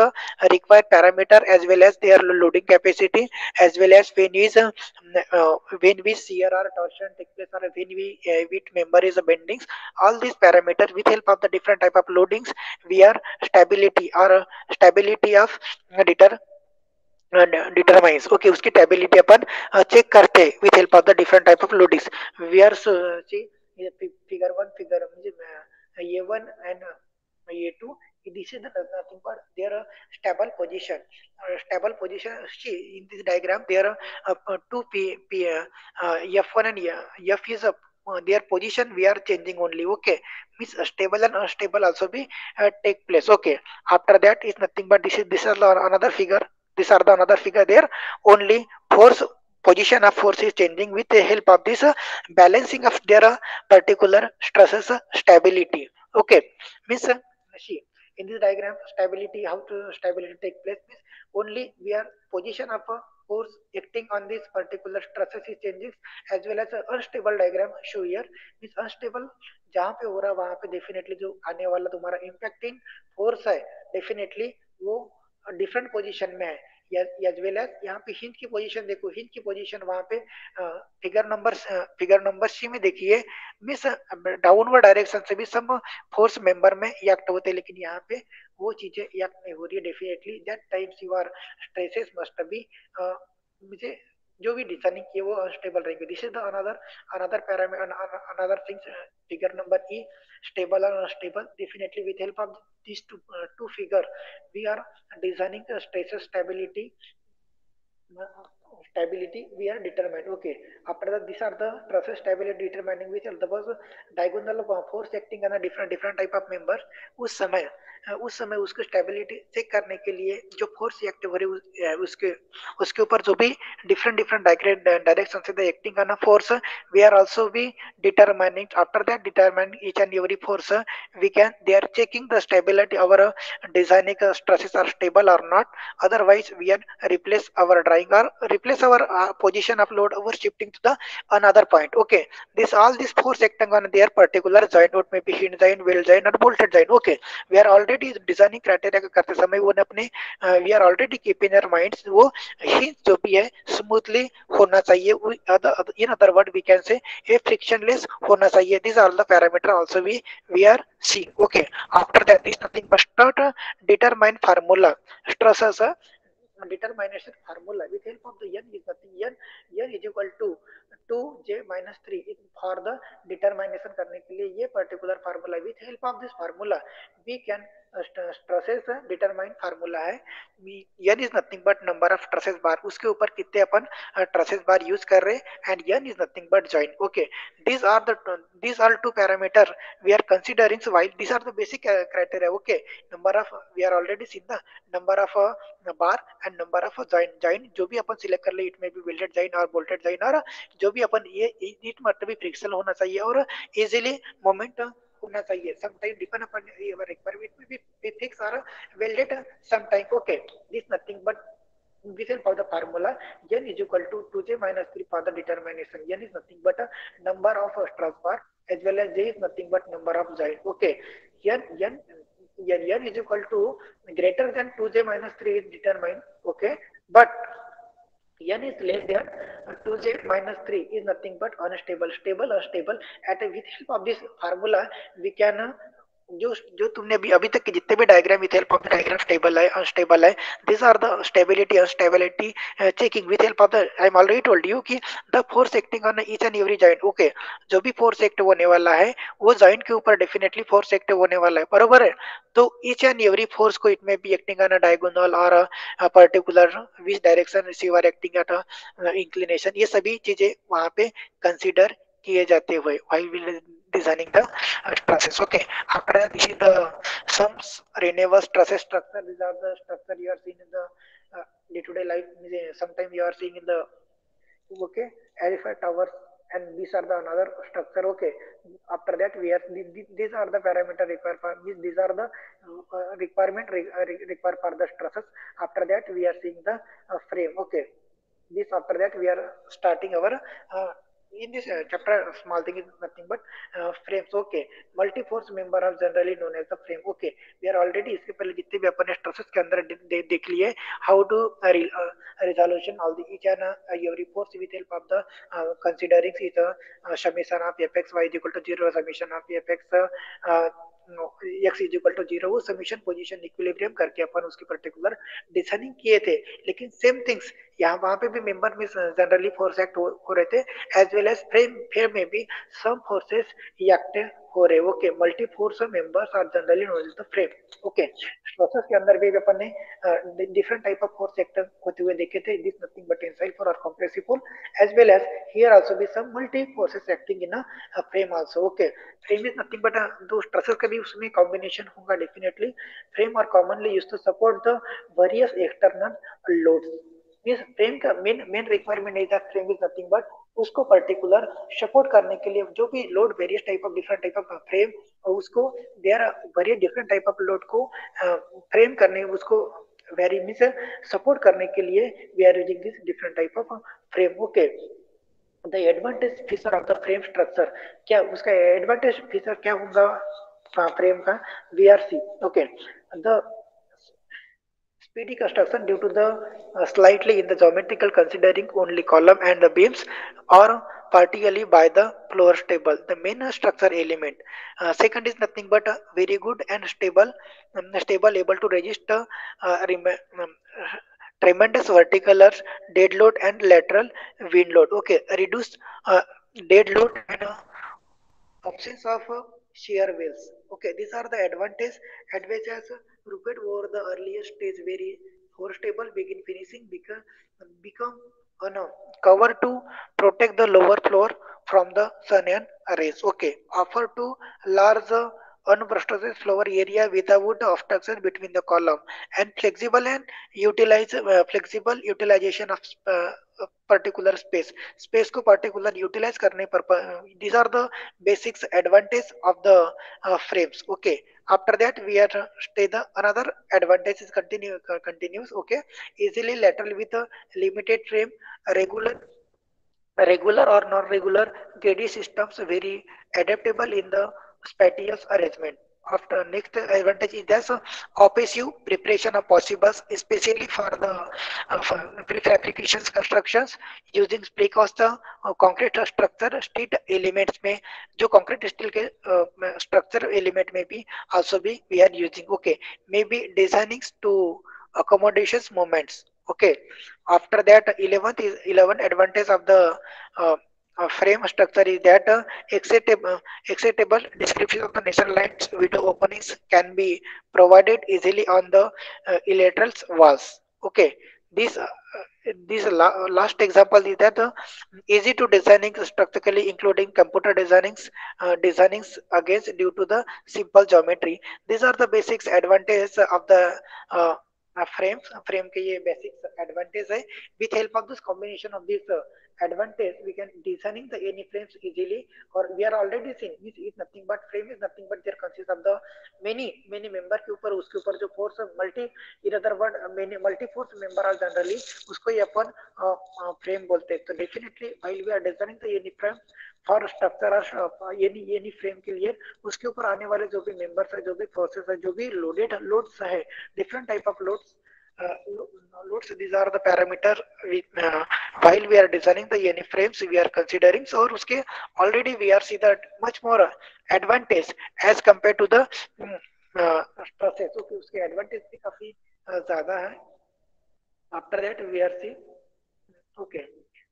required parameter as well as their loading capacity, as well as when we shear or torsion take place, or when we with member is bendings, all these parameters with help of the different type of loadings we are stability or stability of deter determines. Okay, उसकी stability अपन check करते हैं with help of the different type of loadings. We are see figure one, figure म्हणजे ये one and ये two, this is the nothing but their stable position. Stable position, see in this diagram there are two f1 and f is their position we are changing only. Okay, means stable and unstable also be take place. Okay, after that is nothing but this is another figure, these are the another figure there, only force position of force is changing with the help of this balancing of their particular stresses stability. Okay, means see in this diagram stability, how to stability take place means only we are position of a force acting on this particular stresses is changing, as well as unstable diagram show here means unstable जहाँ पे हो रहा है वहां पे definitely जो आने वाला तुम्हारा इम्पैक्टिंग फोर्स है डेफिनेटली वो डिफरेंट पोजीशन में है. एज वेल एज यहाँ पे हिंज की पोजीशन देखो, हिंज की पोजीशन वहां पे फिगर नंबर सी में देखिए मिस डाउनवर्ड डायरेक्शन से भी सब फोर्स मेंबर में एक्ट होते हैं, लेकिन यहाँ पे वो चीजें एक्ट नहीं हो रही है. Definitely that times your stresses must be मुझे जो भी डिजाइनिंग की वो अनस्टेबल रहेंगे. This is the another parameter, another things, figure number E, stable or unstable. Definitely with help of these two figure we are designing the stresses stability we are determined. Okay, after that these are the process stability determining which the was diagonal force acting on a different type of member. उस समय उसको stability check करने के लिए जो force act हो रही है उसके उसके ऊपर जो भी different direction से acting on a force we are also be determining. After that determine each and every force we can they are checking the stability our designing stresses are stable or not, otherwise we are replace our drawing or replace our position of load over shifting to the another point. Okay, this force acting on their particular joint, what may be hinge joint, weld joint or bolted joint. Okay, we are already designing criteria करते समय वो अपने we are already keep in our minds वो hinge जो भी है smoothly होना चाहिए, in other word we can say a frictionless होना चाहिए. These are the parameter also we are seeing. Okay, after that is nothing but start determine formula stresses determination formula with help of the n is nothing n is equal to 2j minus 3 for the determination करने के लिए ये particular formula with help of this formula we can stresses determine formula है n is nothing but number of stresses bar, उसके ऊपर कितने अपन stresses bar use कर रहे हैं and n is nothing but joint. Okay, these are the these are two parameter we are considering, so while these are the basic criteria. Okay, number of we are already seen the number of bar and number of join जो भी अपन select कर ले, it में भी welded join और bolted join, और जो भी अपन ये इट मतलब भी फ्रिक्शन होना चाहिए और इजीली मोमेंट होना चाहिए. सम टाइम डिपेंड अपन रिक्वायरमेंट में भी फिक्स और welded some time. Okay, this nothing but with help of the formula n is equal to 2j minus 3 for the determination. N is nothing but a number of stress bar as well as J is nothing but number of joint. Okay, here n is equal to greater than 2j minus 3 is determined. Okay, but n is less than 2j minus 3 is nothing but unstable, stable or stable. At with help of this formula, we can जो जो तुमने अभी अभी तक के जितने भी diagram with help of the diagram stable है अनस्टेबल है, this are the stability unstability checking with help of the, I am already told you कि the force acting on each and every joint. Okay, जो भी force act होने वाला है वो joint के ऊपर डेफिनेटली फोर्स एक्ट होने वाला है, बरोबर है. तो ईच एंड एवरी फोर्स को इट में be acting on a diagonal और a particular which direction receiver acting at a inclination, ये सभी चीजें वहां पे कंसीडर किए जाते हुए while we designing the trusses. Okay, after that this is the some renewable trusses structure. These are the structure you are seeing in the day-to-day life. Sometimes you are seeing in the, okay, Eiffel Tower, and these are the another structure. Okay, after that we are these are the parameter required for these are the required for the trusses. After that we are seeing the frame. Okay, this after that we are starting our in this chapter small thing is nothing but frames. Okay, multi force member are generally known as the frame. Okay, we are already इसके पहले जितने भी अपन stresses के अंदर देख लिए how to resolution all the each and every force with help of the considering is summation of fx y is equal to 0, summation of fx x is equal to 0, वो summation position equilibrium करके अपन उसकी particular designing किए थे. लेकिन same things यहाँ वहां पे भी मेंबर में जनरली फोर्स एक्ट हो रहे थे, एज वेल एज फ्रेम में भी सम फोर्सेस एक्ट हो रहे. Okay, multi force members are generally known as the frame. Okay, process के अंदर भी अपन ने different type of force act होते हुए देखे थे. This nothing but tensile force और compressive force, as well as here also be some multi forces acting in a frame also. Okay, frame is nothing but दो stresses का भी उसमें combination होगा definitely. Frame are commonly used to support the various external loads. Means frame का main requirement नहीं था, frame is nothing but उसको particular support करने के लिए जो भी load various type of different type of frame, और उसको their various different type of load को फ्रेम करने उसको वेरी मींस सपोर्ट करने के लिए we are using this different type of frame. Okay, the advantage feature of the frame structure, क्या उसका एडवांटेज फीचर क्या होगा फ्रेम का, वी आर सी. ओके, द speedy construction due to the slightly in the geometrical considering only column and the beams or partially by the floor stable the main structure element. Second is nothing but very good and stable able to resist tremendous vertical dead load and lateral wind load. Okay, reduce dead load and absence of shear wheels. Okay, these are the advantages grouped over the earlier stage very forestable begin finishing become on a cover to protect the lower floor from the sun and rays. Okay, offer to large unobstructed floor area without obstruction between the column and flexible utilization of particular space को particular utilize करने पर these are the basics advantage of the frames. Okay, after that we are stay the another advantage is continues. Okay, easily lateral with a limited frame, regular or non-regular gradient systems very adaptable in the spatial arrangement. After next advantage is that opaque preparation of possibles, especially for the prefabrications constructions using precast concrete structure steel elements में जो concrete steel के structure element में भी also भी we are using. Okay, maybe designing to accommodations moments. Okay, after that 11 advantage of the uh, frame structure is that acceptable description of the natural lights window openings can be provided easily on the lateral walls. Okay, this last example is that easy to designing structurally including computer designings against due to the simple geometry. These are the basics advantages of the frame के ये basic advantage है. With help of this combination of this advantage, we can designing the any frames easily, or we are already seeing is nothing but frame is nothing but there consists of the many member के ऊपर उसके ऊपर जो force multi in other word many multi force member are generally उसको ही अपन frame बोलते हैं. तो definitely while we are designing the any frame for structure ये फ्रेम के लिए उसके ऊपर आने वाले जो भी मेंबर्स है, जो भी फोर्सेस है, जो भी लोड्स है, different type of loads loads, these are the parameter while we are designing the any frames we are considering. So और उसके already we are see that much more advantage as compared to the process. Okay, उसके advantage भी काफी ज्यादा है. After that we are see okay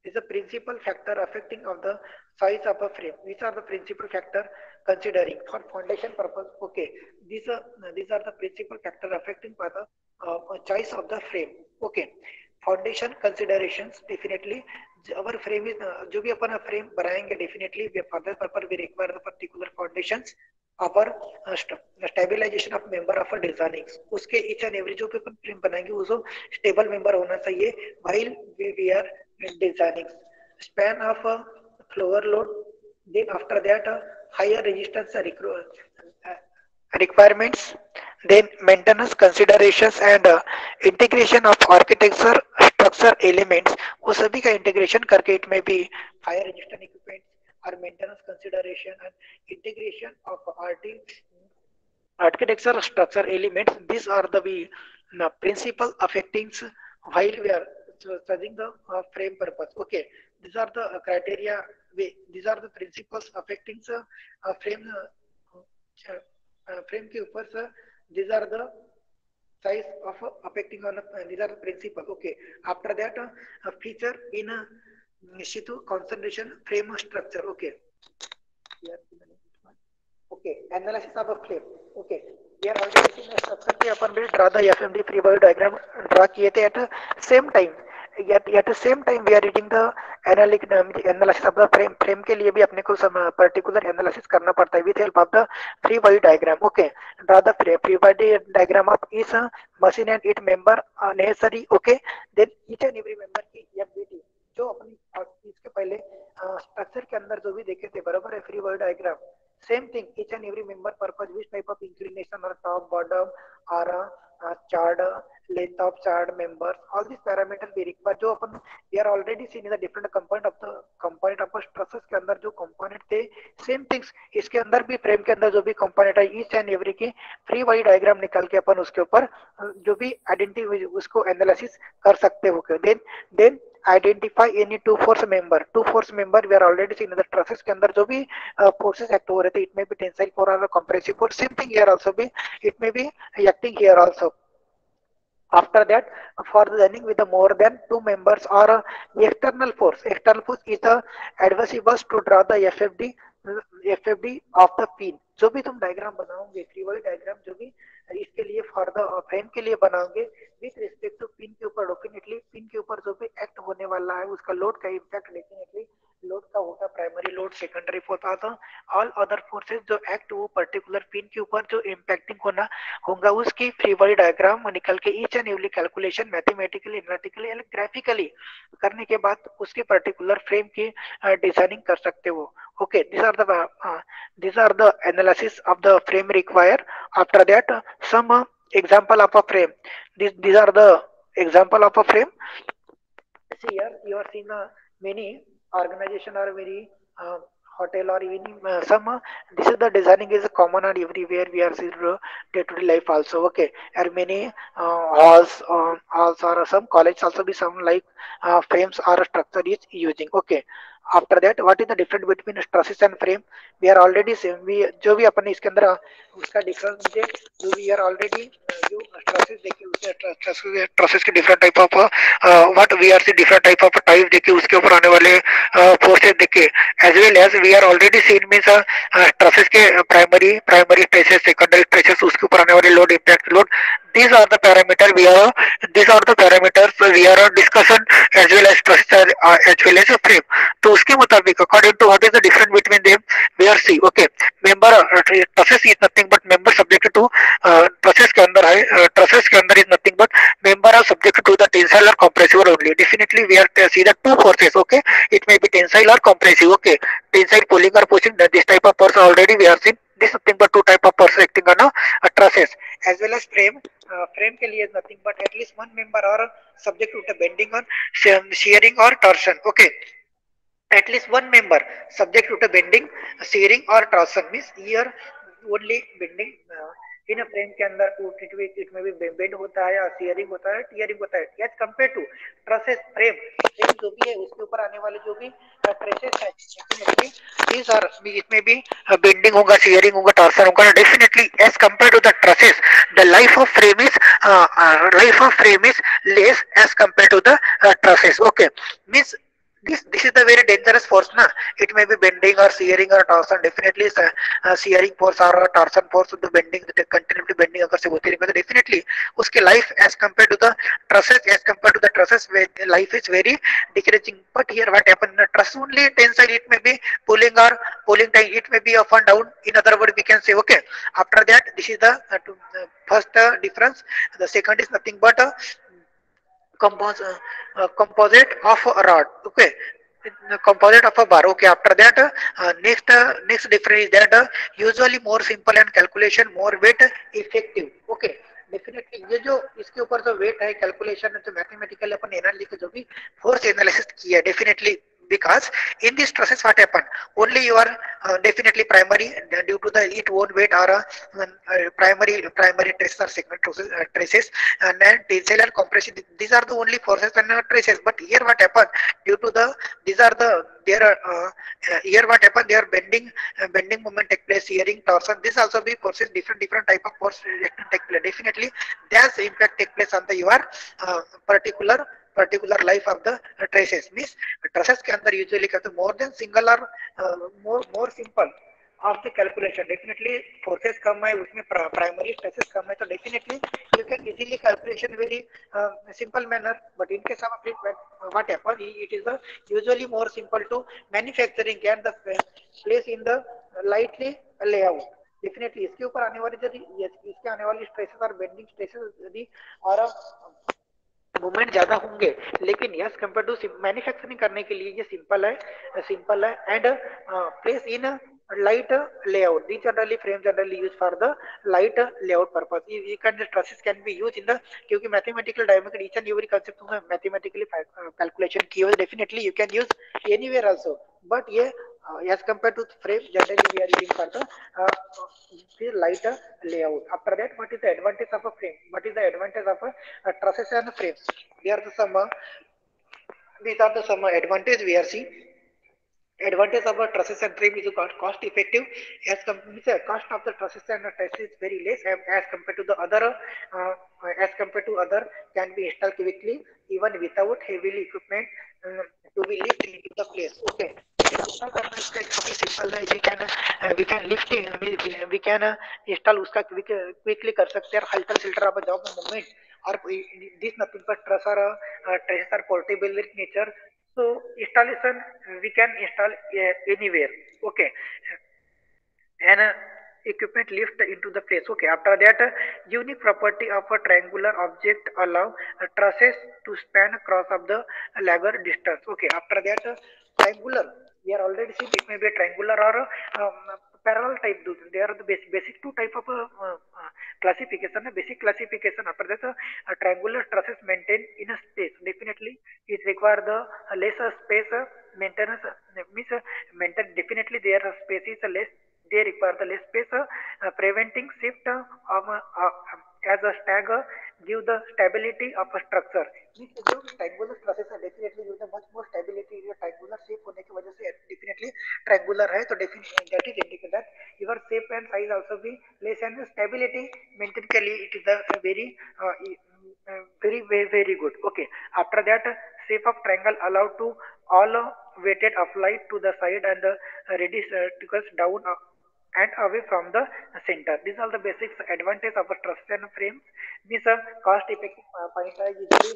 is a principal factor affecting of the size of a frame. These are the principal factor considering for foundation purpose. Okay, these are the principal factor affecting by the choice of the frame. Okay, foundation considerations definitely our frame is जो भी अपन frame बनाएंगे definitely for that purpose we require the particular foundations our stabilization of member of a designing. उसके each and every जो भी अपन frame बनाएंगे वो जो stable member होना चाहिए while we are designing. Span of floor load, then after that higher resistance requirements, then maintenance considerations and integration of architecture structure elements. वो सभी का integration करके it may be fire resistant equipment or maintenance consideration and integration of architecture structure elements. These are the principal affecting while we are studying the frame purpose. Okay, these are the criteria. These are the principles affecting frame frame के ऊपर sir. These are the size of affecting on these are the principle. Okay, after that feature in situ concentration frame structure. Okay, okay, analysis of a frame. Okay, we are already seen a structure के अपन भी draw the FMD free body diagram draw किए थे at same time. At the same time we are reading the analysis of the frame के लिए भी अपने को particular analysis करना पड़ता है with help of the free body diagram. Okay, draw the free body diagram of each machine and its member necessary. Okay, then each and every member की FBT जो अपनी इसके पहले स्ट्रक्चर के अंदर जो भी देखे थे बराबर है free body diagram. Same thing, each and every member purpose, which type of inclination or top, bottom, or chart, length of chart members, all these parameters we require. जो अपन we are already seen in the different component of a structures के अंदर जो component थे, same things इसके अंदर भी frame के अंदर जो भी component है, each and every की free body diagram निकाल के अपन उसके ऊपर जो भी identity उसको analysis कर सकते हो. Then identify any two force member we are already seen in the trusses के अंदर जो भी forces act हो रहे थे, it may be tensile force or compressive force. Same thing here also be, it may be acting here also. After that, for running with the more than two members or external force is the advisable to draw the FFD of the pin. जो भी तुम diagram बनाओगे free body diagram जो भी इसके लिए for the frame के लिए बनाओगे विथ रिस्पेक्ट टू पिन के ऊपर डेफिनेटली पिन के ऊपर जो भी एक्ट होने वाला है उसका लोड का इम्पैक्ट डेफिनेटली लोड का होगा. प्राइमरी लोड सेकेंडरी फोर्स आता ऑल अदर फोर्सेस जो एक्ट वो पर्टिकुलर पिन के ऊपर जो इम्पैक्टिंग होगा उसकी फ्री बॉडी डायग्राम निकल के each and every calculation mathematically analytically and graphically करने के बाद उसके पर्टिकुलर फ्रेम की डिजाइनिंग कर सकते हो. Okay, these are the analysis of the frame required. After that, some example of a frame. These are the example of a frame. See here, you are seeing many organization or many hotel or even some. This is the designing is common and everywhere we are seeing day-to-day life also. Okay, and many halls or some college also be some like frames or structure is using. Okay. After that, what is the difference between trusses and frame? We are already same. We जो भी अपन इसके अंदर उसका difference मुझे जो we are already जो trusses देखे उसके trusses के different type of what we are see different type of type देखे उसके ऊपर आने वाले forces देखे as well as we are already seen means trusses के primary stresses secondary stresses उसके ऊपर आने वाले load impact load. These are the parameters we are discussion as well as trusses as well as a frame. तो उसके मुताबिक according to what is the difference between them we are see. Okay, member trusses is nothing but member subjected to trusses के अंदर है, trusses के अंदर is nothing but member are subject to the tensile or compressive only. Definitely we are see the two forces. Okay, it may be tensile or compressive. Okay, tensile pulling or pushing, this type of force already we are seen. This nothing but two type of force acting on a trusses as well as frame. Frame के लिए nothing but at least one member or subject to the bending on shearing or torsion. Okay, at least one member subject to the bending, shearing or torsion means here only bending. In frame के अंदर it में भी bend होता है, sharing होता है, tearing होता है as compare to trusses frame. Frame जो भी है उसके ऊपर आने वाले जो भी ट्रेसेस है these are इसमें भी बेंडिंग होगा, शेयरिंग होगा, टॉर्सन होगा। Definitely as compare to the trusses the life of frame is less as compare to the trusses. Okay means this is the very dangerous force na, it may be bending or shearing or torsion। definitely shearing force or torsion force the bending the continuously bending अगर से होती रहेगी तो definitely उसकी life as compared to the trusses life is very decreasing। but here what happen in a truss only tensile, it may be pulling or pulling time, it may be up and down, in other word we can say। okay, after that this is the first difference। the second is nothing but composite of a rod। okay, composite of a bar। okay, after that next difference is that usually more simple and calculation more weight effective। okay, definitely ये जो इसके ऊपर जो wait है calculation है, जो mathematical अपन analysis जो भी फोर्स एनालिसिस किया है definitely because in this process what happen only you are definitely primary due to the it own weight or primary traces or segment traces and then tensile and compression, these are the only forces and traces। but here what happen due to the these are the there are here what happen they are bending moment take place, shearing, torsion, this also be forces, different type of force take place। definitely there's impact take place on the your particular life of the traces means trusses के अंदर usually कहते हैं more than single और more simple of the calculation. Definitely forces कम है उसमें, primary stresses कम है, तो definitely you can easily calculation very simple manner। but in case of what happen it is usually more simple to manufacturing and the place in the lightly layout। Definitely इसके ऊपर आने वाली यदि इसके आने वाली स्ट्रेसेस और बेंडिंग स्ट्रेसेस यदि और मूवमेंट ज्यादा होंगे, लेकिन यस कंपेयर टू मैन्युफैक्चरिंग करने के लिए ये सिंपल है and place in light layout। these generally frame generally used for the light layout purpose। you can the trusses can be used in the क्योंकि mathematical diameter each and every concept में mathematically calculation की हो, definitely you can use anywhere also। but ये as compared to frame generally we are using for the light layout। after that what is the advantage of a frame, what is the advantage of a trusses and frames? They are the some these are the some advantage we are seeing। advantage of a trusses and frame is cost effective as cost of the trusses and trusses is very less as compared to the other can be installed quickly even without heavily equipment to be lifted into the place। okay, install करना इसका काफी simple है। we can lift we can install उसका quickly कर सकते हैं। हल्का सिल्टर आप जॉब मूवमेंट और this nothing but truss or trusses are portable in nature, so installation we can install anywhere। okay, and equipment lift into the place। okay, after that unique property of a triangular object allow trusses to span across of the larger distance। okay, after that triangular we are already seen it may be a triangular or parallel type। they are the basic two type of classification basic classification। after that triangular trusses maintained in a space, definitely it require the lesser space maintenance means maintain, definitely their space is less, they require the less space preventing shift as a stag give the stability of a structure। means जो triangular trusses है definitely give the much more stability। ये triangular shape होने की वजह से definitely triangular है, तो definitely that is indicate that your shape and size also be less and stability maintain के लिए it is a very good। okay, after that shape of triangle allowed to all weighted applied to the side and reduce down and away from the center. These are the basic advantage of a trusted frames. Means cost effective fighter easily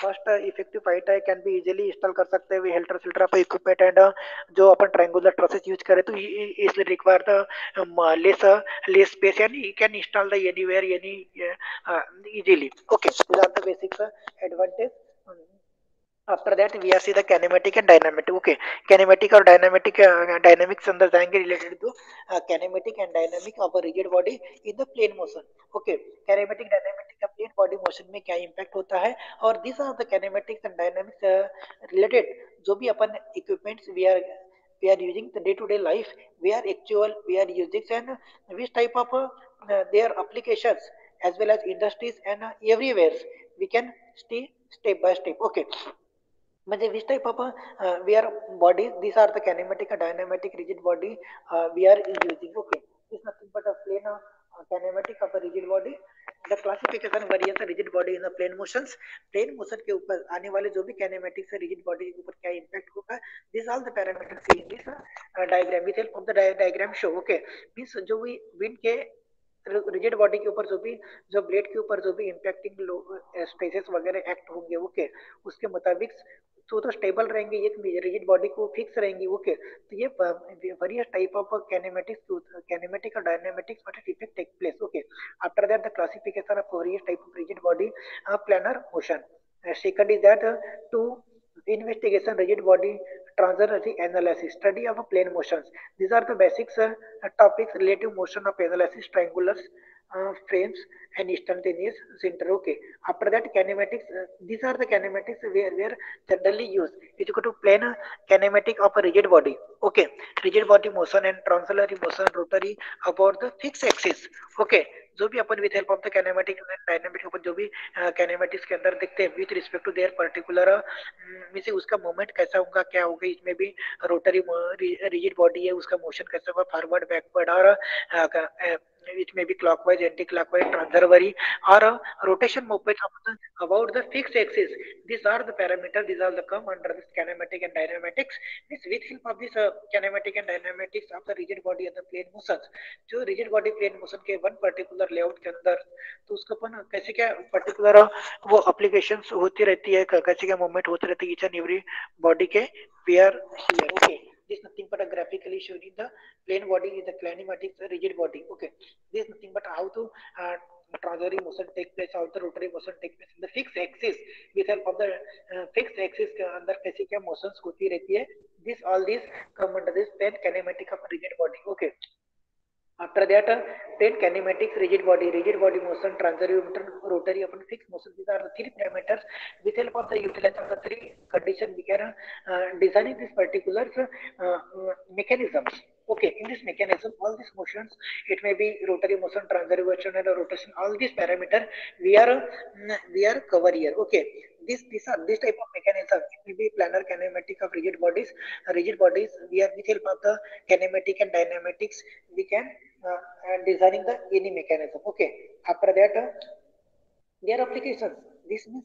cost effective fighter can be easily install कर सकते हैं we helter filter of equipment and जो अपन triangular trusses use करें तो इसलिए require the less less space and you can install the anywhere any easily. Okay, these are the basic advantage. After that we are see the kinematic and dynamic. Okay, kinematic और dynamics अंदर जाएंगे related to kinematic and dynamic of a rigid body in the plane motion. Okay, kinematic dynamic का plane body motion में क्या impact होता है और these are the kinematics and dynamics related जो भी अपन equipments we are using the day to day life we are using and which type of their applications as well as industries and everywhere we can stay step by step. Okay, म्हणजे which type of we are body these are the kinematic and dynamic rigid body we are using. Okay, is nothing but a plain kinematic of a rigid body. The classification variance rigid body in the plane motions. Plane motion के ऊपर आने वाले जो भी kinematics है rigid body के ऊपर क्या इम्पैक्ट होगा this all the parameters in this diagram with help of the diagram show. Okay, means जो भी विंड के रिजिड बॉडी के ऊपर जो ब्लेड के ऊपर जो भी इम्पैक्टिंग स्ट्रेसेस वगैरह एक्ट होंगे ओके उसके मुताबिक तो स्टेबल रहेंगे एक रिजिड बॉडी को फिक्स रहेंगी. ओके, तो ये वेरियस टाइप ऑफ कैनेमेटिक और dynamics what effect take place. Okay, after that the classification of various type of rigid body planar motion. Second is that to investigation rigid body transitory analysis study of plane motions. These are the basics topics relative motion of analysis triangular frames and instantaneous center. Okay, after that kinematics these are the kinematics where generally used is equal to plane kinematic of a rigid body. Okay, rigid body motion and translatory motion rotary about the fixed axis. Okay, जो भी अपन with help of the kinematic dynamic के ऊपर जो भी kinematics के अंदर देखते हैं with respect to their particular means उसका मोमेंट कैसा होगा क्या होगा इसमें भी रोटरी रिजिड बॉडी है उसका मोशन कैसा होगा फॉरवर्ड बैकवर्ड और it may be clockwise, anti-clockwise, transversely, or rotation movement about the fixed axis. These are the parameters. These are the come under this kinematic and dynamics. This with help of this kinematic and dynamics of the rigid body and the plane motions. जो rigid body plane motion के one particular layout के अंदर तो उसका अपन कैसे क्या particular वो applications होती रहती है कैसे क्या movement होती रहती है each and every body के we are here. Okay, this is nothing but a graphically showing the plane body is the kinematic rigid body. Okay, this is nothing but how to transitory motion take place, how the rotary motion take place in the fixed axis with help of the fixed axis के अंदर कैसे क्या motions होती रहती है. This all these come under this 10 kinematic of rigid body. Okay, after that 10 kinematics rigid body motion transitory motion rotary upon fixed motion. These are the three parameters with help of the utilization of the three condition we can designing this particular mechanisms. Okay, in this mechanism all these motions it may be rotary motion transitory motion and rotation all these parameters we are cover here. Okay, this type of mechanism it will be planar kinematic of rigid bodies we are with help of the kinematic and dynamics we can designing the any mechanism. Okay, after that their applications this means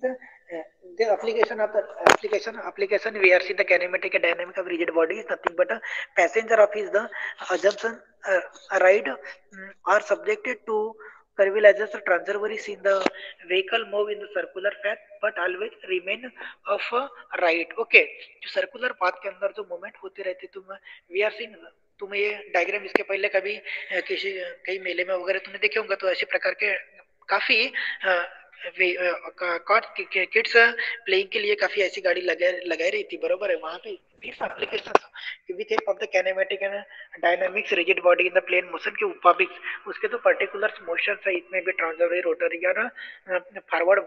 the application we are seeing the kinematic and dynamic of rigid body is nothing but a passenger of is the assumption ride are subjected to curvailizers or transverse in the vehicle move in the circular path but always remain of right. Okay, जो circular path के अंदर जो movement होती रहती तुम we are seen तुम ये diagram इसके पहले कभी किसी कई मेले में वगैरह तुमने देखे होंगे तो ऐसे प्रकार के काफी किड्स प्लेइंग के लिए काफी ऐसी गाड़ी लगाई रही थी बरोबर है वहां पे these applications with help of the kinematic and dynamics rigid body in the plane motion के मुताबिक उसके तो पर्टिकुलर मोशन है इसमें भी ट्रांसवर्स रोटरी या ना फॉरवर्ड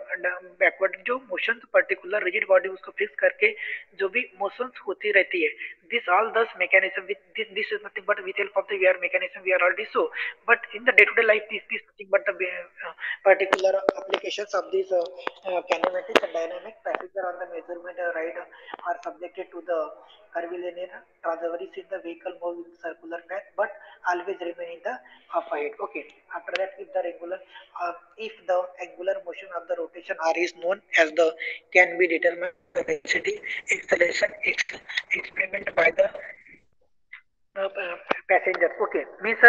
बैकवर्ड जो मोशन पर्टिकुलर रिजिड बॉडी उसको फिक्स करके जो भी मोशंस होती रहती है this all thus mechanism with this is nothing but with help of the VR mechanism we are already so but in the day to day life this is nothing but the particular applications of this kinematics and dynamic passenger on the measurement ride are subjected to the curvilinear transverse in the vehicle move in circular path but always remain in the upright. Okay, after that if the angular motion of the rotation r is known as the can be determined the density acceleration experiment by the passengers. Okay, means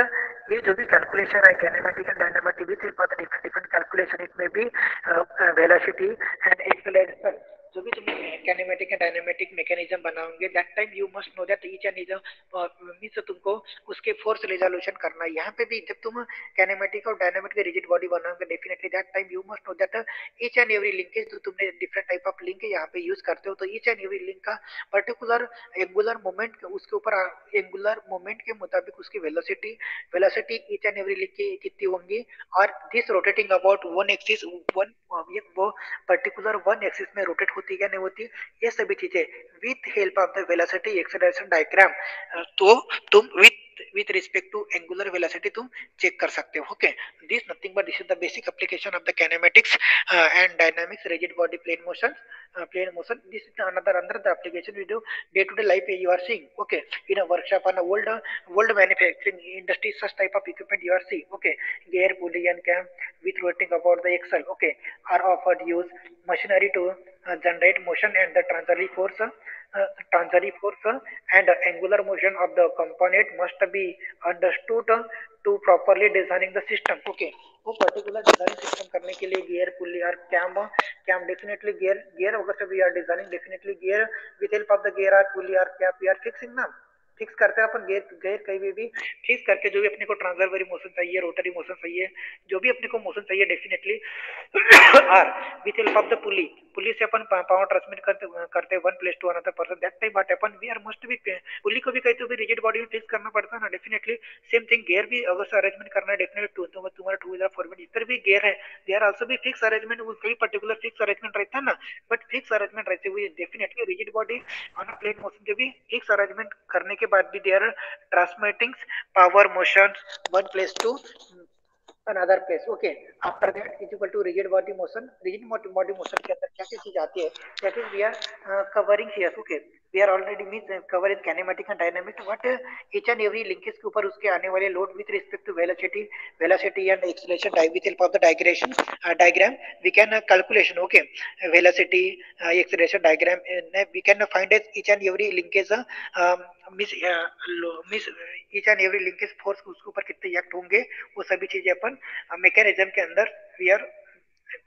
ये जो भी calculation है kinematic and dynamic with different different calculation, it may be velocity and acceleration. जो भी तुम kinematic and dynamic mechanism बनाओगे, that time you must know that each and each means तुमको उसके force resolution करना है. यहाँ पे भी जब तुम kinematic और dynamic के rigid body बनाओगे, definitely that time you must know that each and every linkage जो तुमने different type of link यहाँ पे use करते हो, तो each and every link का particular एंगुलर मोमेंट उसके ऊपर एंगुलर मोमेंट के मुताबिक उसकी velocity velocity each and every link की कितनी होंगी, और this rotating about one axis one वो पर्टिकुलर वन एक्सिस में रोटेट होती है नहीं होती, ये सभी चीजें with help of the velocity acceleration diagram तो तुम with respect to angular velocity तुम चेक कर सकते हो. Okay, this nothing but this is the basic application of the kinematics and dynamics rigid body plane motion. This is another the application we do day to day life you are seeing. Okay, in a workshop on a world manufacturing industry, such type of equipment you are seeing. Okay, gear, pulley and cam with rotating about the axle, okay, are offered use machinery to generate motion, and the transitory force and angular motion of the component must be understood to properly designing the system. Okay, वो particular design system करने के लिए gear pulley और cam definitely gear अगर से we are designing definitely gear with help of the gear or pulley or cap we are fixing ना, fix करते हैं अपन गियर गियर कहीं भी फिक्स करके जो भी अपने को ट्रांसवर्सरी मोशन चाहिए, रोटरी मोशन चाहिए, जो भी अपने को मोशन चाहिए definitely are with help of the pulley pulley से अपन पावर ट्रांसमिट करते one place to another person. That time what happen we are must be pulley को भी कहते हो रिजिड बॉडी में फिक्स करना पड़ता है ना, डेफिनेटली सेम थिंग गियर भी अगर से अरेंजमेंट करना है डेफिनेटली तुम्हारा टू व्हीलर फोर व्हीलर इधर भी गियर है, दे आर आल्सो भी फिक्स अरेंजमेंट, कई पर्टिकुलर फिक्स अरेंजमेंट रहता है ना, बट फिक्स अरेंजमेंट रहते हुए definitely rigid body on a plane motion जो भी फिक्स अरेंजमेंट करने के बाद भी they are transmitting power motion one place to another place. Okay, after that is equal to rigid body motion. Rigid body motion के अंदर क्या क्या चीज आती है, that is we are covering here. Okay, we are already means cover in kinematic and dynamic, but each and every linkage के ऊपर उसके आने वाले load with respect to velocity and acceleration with help of the diagram we can calculation. Okay, velocity acceleration diagram we can find as each and every linkage miss miss each and every linkage force उसके ऊपर कितने act होंगे, वो सभी चीजें अपन mechanism के अंदर we are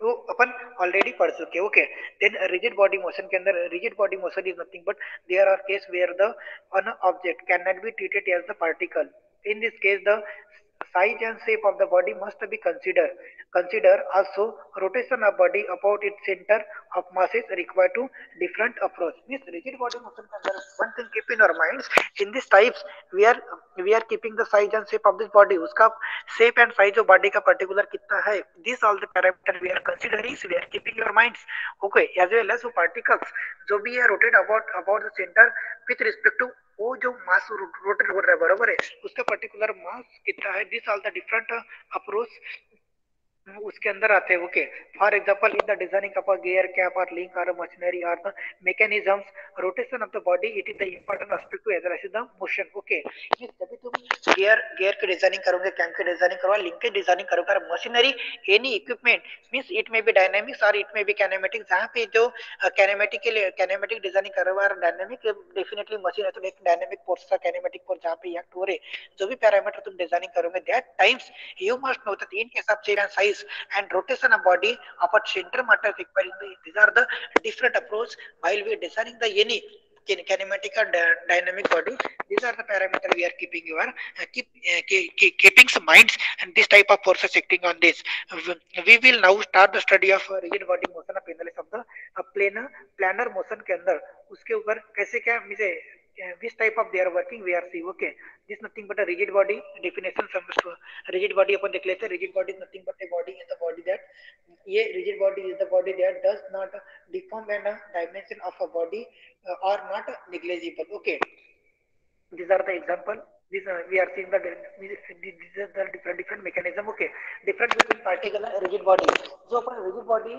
तो अपन ऑलरेडी पढ़ चुके. Okay, then rigid body motion के अंदर rigid body motion is nothing but there are case where the an object cannot be treated as the particle. In this case the size and shape of the body must be consider also rotation of body about its center of mass is required to different approach. This rigid body motion के अंदर one thing keep in our minds, in this types we are keeping the size and shape of this body, उसका shape and size of body का particular कितना है, this all the parameter we are considering, we are keeping your minds. Okay, as well as particles जो भी है rotate about the center with respect to वो जो मास rotate हो रहा है बराबर है उसका पर्टिकुलर मास कितना है, this all the different approach उसके अंदर आते हैं. Okay, for example in the designing of a gear cap और लिंक और मशीनरी और the mechanisms rotation of the body it is the important aspect too as well as the motion. Okay, ये जब भी तुम गियर की designing करोगे, cap की डिजाइनिंग करोगे, लिंक की डिजाइनिंग करोगे, machinery any equipment means it may be dynamics और इट मे बी काइनेमेटिक, जहां पे जो काइनेमेटिक के लिए काइनेमेटिक डिजाइनिंग कर रहे हो और डायनामिक डेफिनेटली मशीन है तो एक डायनामिक फोर्स का काइनेमेटिक फोर्स जहां पे एक्ट हो रहे, जो भी पैरामीटर तुम डिजाइनिंग करोगे that times you must know that in case of shape and size and rotation of body of a center matter requiring these are the different approach while we designing the any kinematic or dynamic body. These are the parameter we are keeping your keeping some minds and this type of forces acting on this. We will now start the study of rigid body motion of analysis of the planar motion के अंदर उसके ऊपर कैसे क्या मुझे which type of they are working we are seeing. Okay, this nothing but a rigid body definition. Rigid body अपन देख लेते हैं. Rigid body is nothing but a body is the body that ये rigid body is the body that does not deform and dimension of a body are not negligible. Okay, these are the example. This we are seeing the these are the different mechanism. Okay, different between particle and rigid body. जो अपन rigid body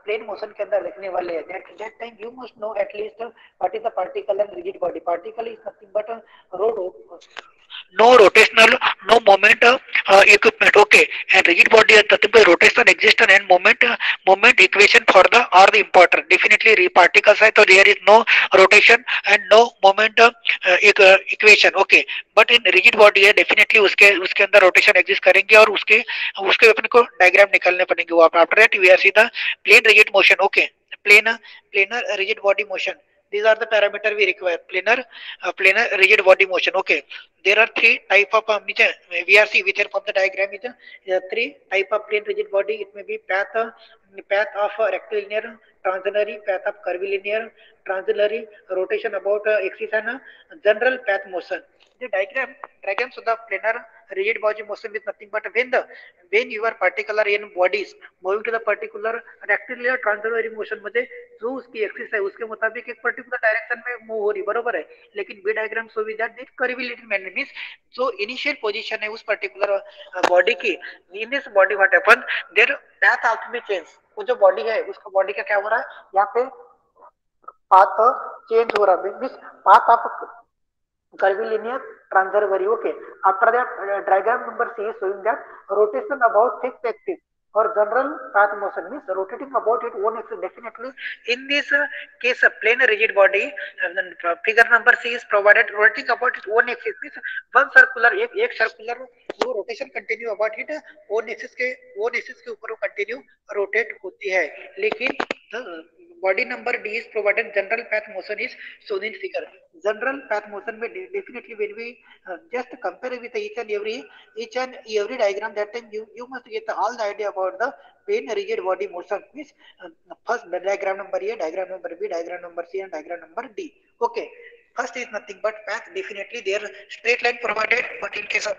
plane motion के अंदर लिखने वाले हैं, that time you must know at least what is the particle in rigid body. Particle is nothing but a road, no rotational, no moment equipment. Okay, and rigid body has nothing but rotation, existence, and moment equation for the or the important. Definitely particles है तो there is no rotation and no moment equation. Okay, but in rigid body है definitely उसके उसके अंदर rotation exist करेंगे और उसके उसके अपन को डायग्राम निकालने पड़ेंगे. वो after that we are see the plane rigid motion. Okay, planar rigid body motion. These are the parameter we require. Planar rigid body motion. Okay, there are three type of VRC with help of the diagram is three type of plane rigid body. It may be path of rectilinear, translary, path of curvilinear, translary, rotation about axis, and general path motion. The diagrams of the planar rigid body motion is nothing but when your particular in bodies moving to the particular rectilinear translary motion मध्ये जो उसकी axis है उसके मुताबिक एक particular direction में move हो रही बरोबर है. लेकिन B diagram show with that curvilinear means जो इनिशियल पोजीशन है उस पर्टिकुलर बॉडी की, in this body what happen their path also be change. वो जो बॉडी है उसका बॉडी का क्या हो रहा है यहाँ पे पाथ चेंज हो रहा है. Means path of curvilinear transversely. Okay, after that diagram number C is showing that rotation about fixed axis or general path motion means rotating about its own axis. Definitely in this case a planar rigid body, figure number C is provided rotating about its own axis means one circular एक circular वो rotation continue about it own axis के ऊपर वो continue rotate होती है. लेकिन body number D is provided general path motion is shown in figure. General path motion में definitely when we just compare with each and every diagram, that time you must get all the idea about the plane rigid body motion means first diagram number A, diagram number B, diagram number C, and diagram number D. Okay, first is nothing but path. Definitely there straight line provided, but in case of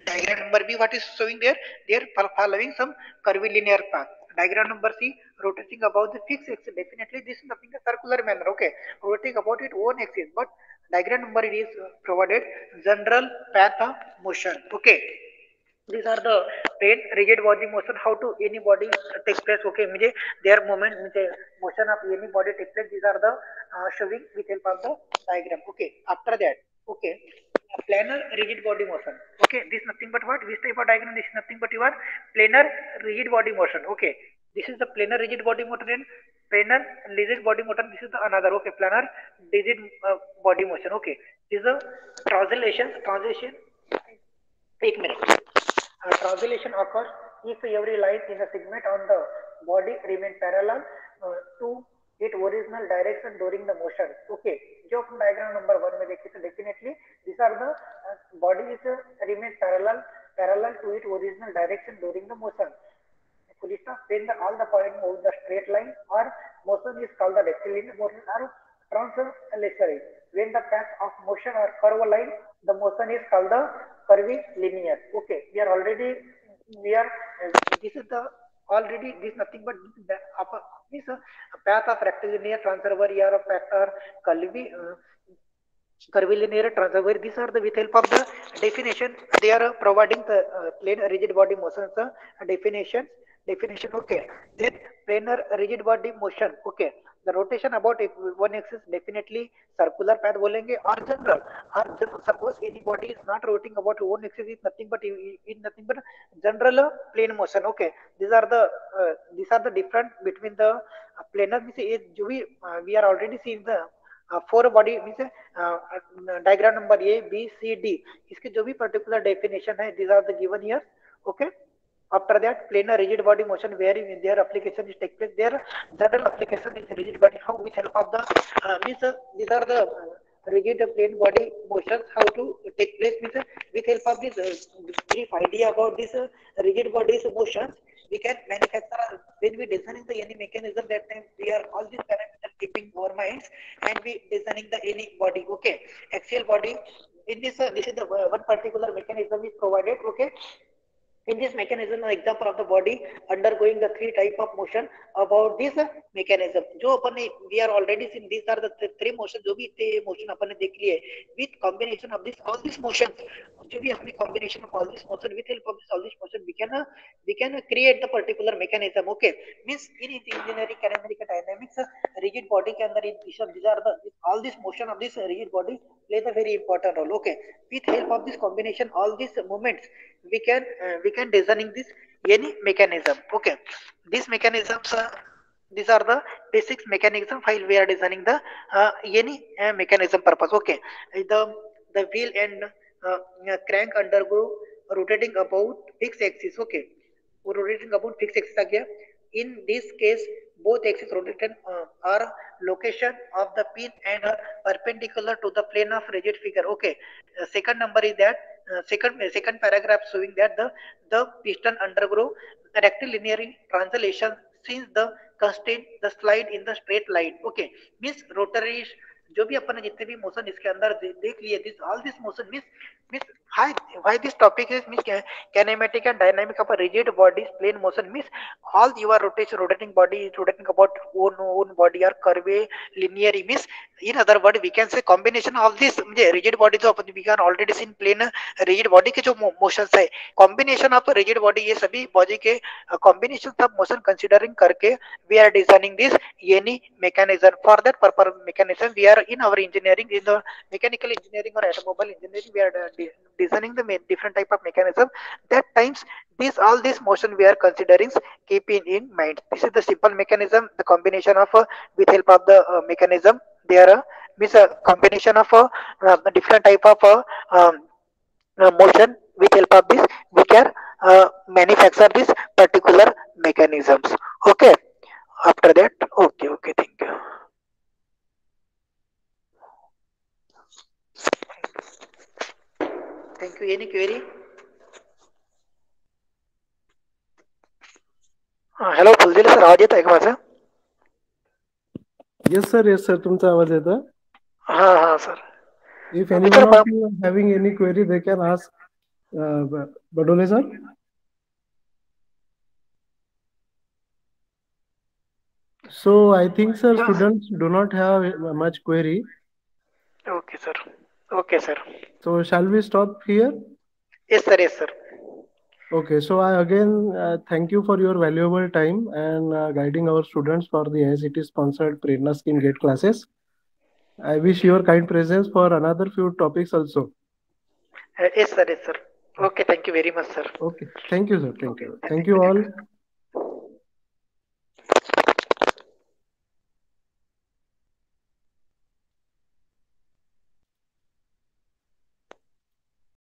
diagram number B, what is showing there? They are following some curvilinear path. Diagram number C, rotating about the fixed axis. Definitely this is nothing a circular manner. Okay, rotating about its own axis, but diagram number it is provided general path of motion. Okay, these are the plane rigid body motion. How to any body take place. Okay, म्हणजे their movement म्हणजे motion of any body take place. These are the showing with help of the diagram. Okay, after that, okay, planar rigid body motion. Okay, this is nothing but what this type of diagram. This is nothing but your planar rigid body motion. Okay, this is the planar rigid body motion and planar rigid body motion. This is the another. Okay, planar rigid body motion. Okay, this is a translation. एक minute. Translation occurs if every line in a segment on the body remain parallel to its original direction during the motion. Okay, जो अपन diagram number 1 में देखे थे definitely these are the body is remain parallel to its original direction during the motion. When all the point move the straight line or motion is called the rectilinear motion or translatory. When the path of motion or curve line, the motion is called the curvilinear. Okay, we are this is the already this nothing but this path of rectilinear transversely or path or curvilinear transversely. These are the with help of the definition they are providing the plane rigid body motions definition. Okay, then planar rigid body motion. Okay, the rotation about one axis definitely circular path बोलेंगे or general. Or suppose any body is not rotating about one axis is nothing but general plane motion. Okay, these are the different between the planar जो भी we are already seeing the four body means diagram number A B C D इसके जो भी particular definition है these are the given here. Okay, after that planar rigid body motion where in their application is take place, their general application is rigid body. How with help of the these are the rigid plane body motions how to take place means with help of this brief idea about this rigid body motions we can manufacture when we designing the any mechanism. That time we are all these parameters keeping our minds and we designing the any body. Okay, axial body in this is the one particular mechanism is provided. Okay, In this mechanism, an example of the body undergoing the three type of motion about this mechanism. जो अपन ने we are already seen these are the three motion जो भी motion अपन ने देख लिए with combination of this all these motions जो भी अपनी combination of all this motion with help of this all this motion we can create the particular mechanism. Okay, means in engineering kinetic dynamics rigid body के अंदर these are the all this motion of this rigid body play the very important role. Okay, with help of this combination all these movements we can designing this any mechanism. Okay, these mechanisms these are the basic mechanism while we are designing the any mechanism purpose. Okay, the wheel and crank undergo rotating about fixed axis. Okay, rotating about fixed axis आ गया. In this case both axes rotated are location of the pin and perpendicular to the plane of rigid figure. Okay, second number is that second paragraph showing that the piston undergo rectilinear translation since the constraint the slide in the straight line. Okay, means rotary जो भी अपन ने जितने भी motion इसके अंदर देख लिए this all this motion means why this topic is means kinematic and dynamic of a rigid body's plane motion means all your rotating body is rotating about own body or curve linear means in other word we can say combination of this rigid body जो अपन we can already seen plane rigid body के जो motions है combination of rigid body ये सभी body के combination of motion considering करके we are designing this any mechanism. For that purpose mechanism we are in our engineering in the mechanical engineering or automobile engineering we are designing the different type of mechanism that times this all this motion we are considering keeping in mind. This is the simple mechanism the combination of with help of the mechanism there means a combination of different type of motion with help of this we can manufacture this particular mechanisms. Okay, after that okay thank you. Any query? Hello फुलदिल sir आवाज येत आहे का माझा? Yes sir तुमचा आवाज येतो. हा sir. If anyone of you are having any query they can ask Badole sir. So I think sir students do not have much query. Okay sir. Okay sir. So shall we stop here? Yes sir. Okay, so I again thank you for your valuable time and guiding our students for the ICT sponsored Prerna Scheme GATE classes. I wish your kind presence for another few topics also. Yes sir. Okay, thank you very much sir. Okay, thank you sir. Thank you all.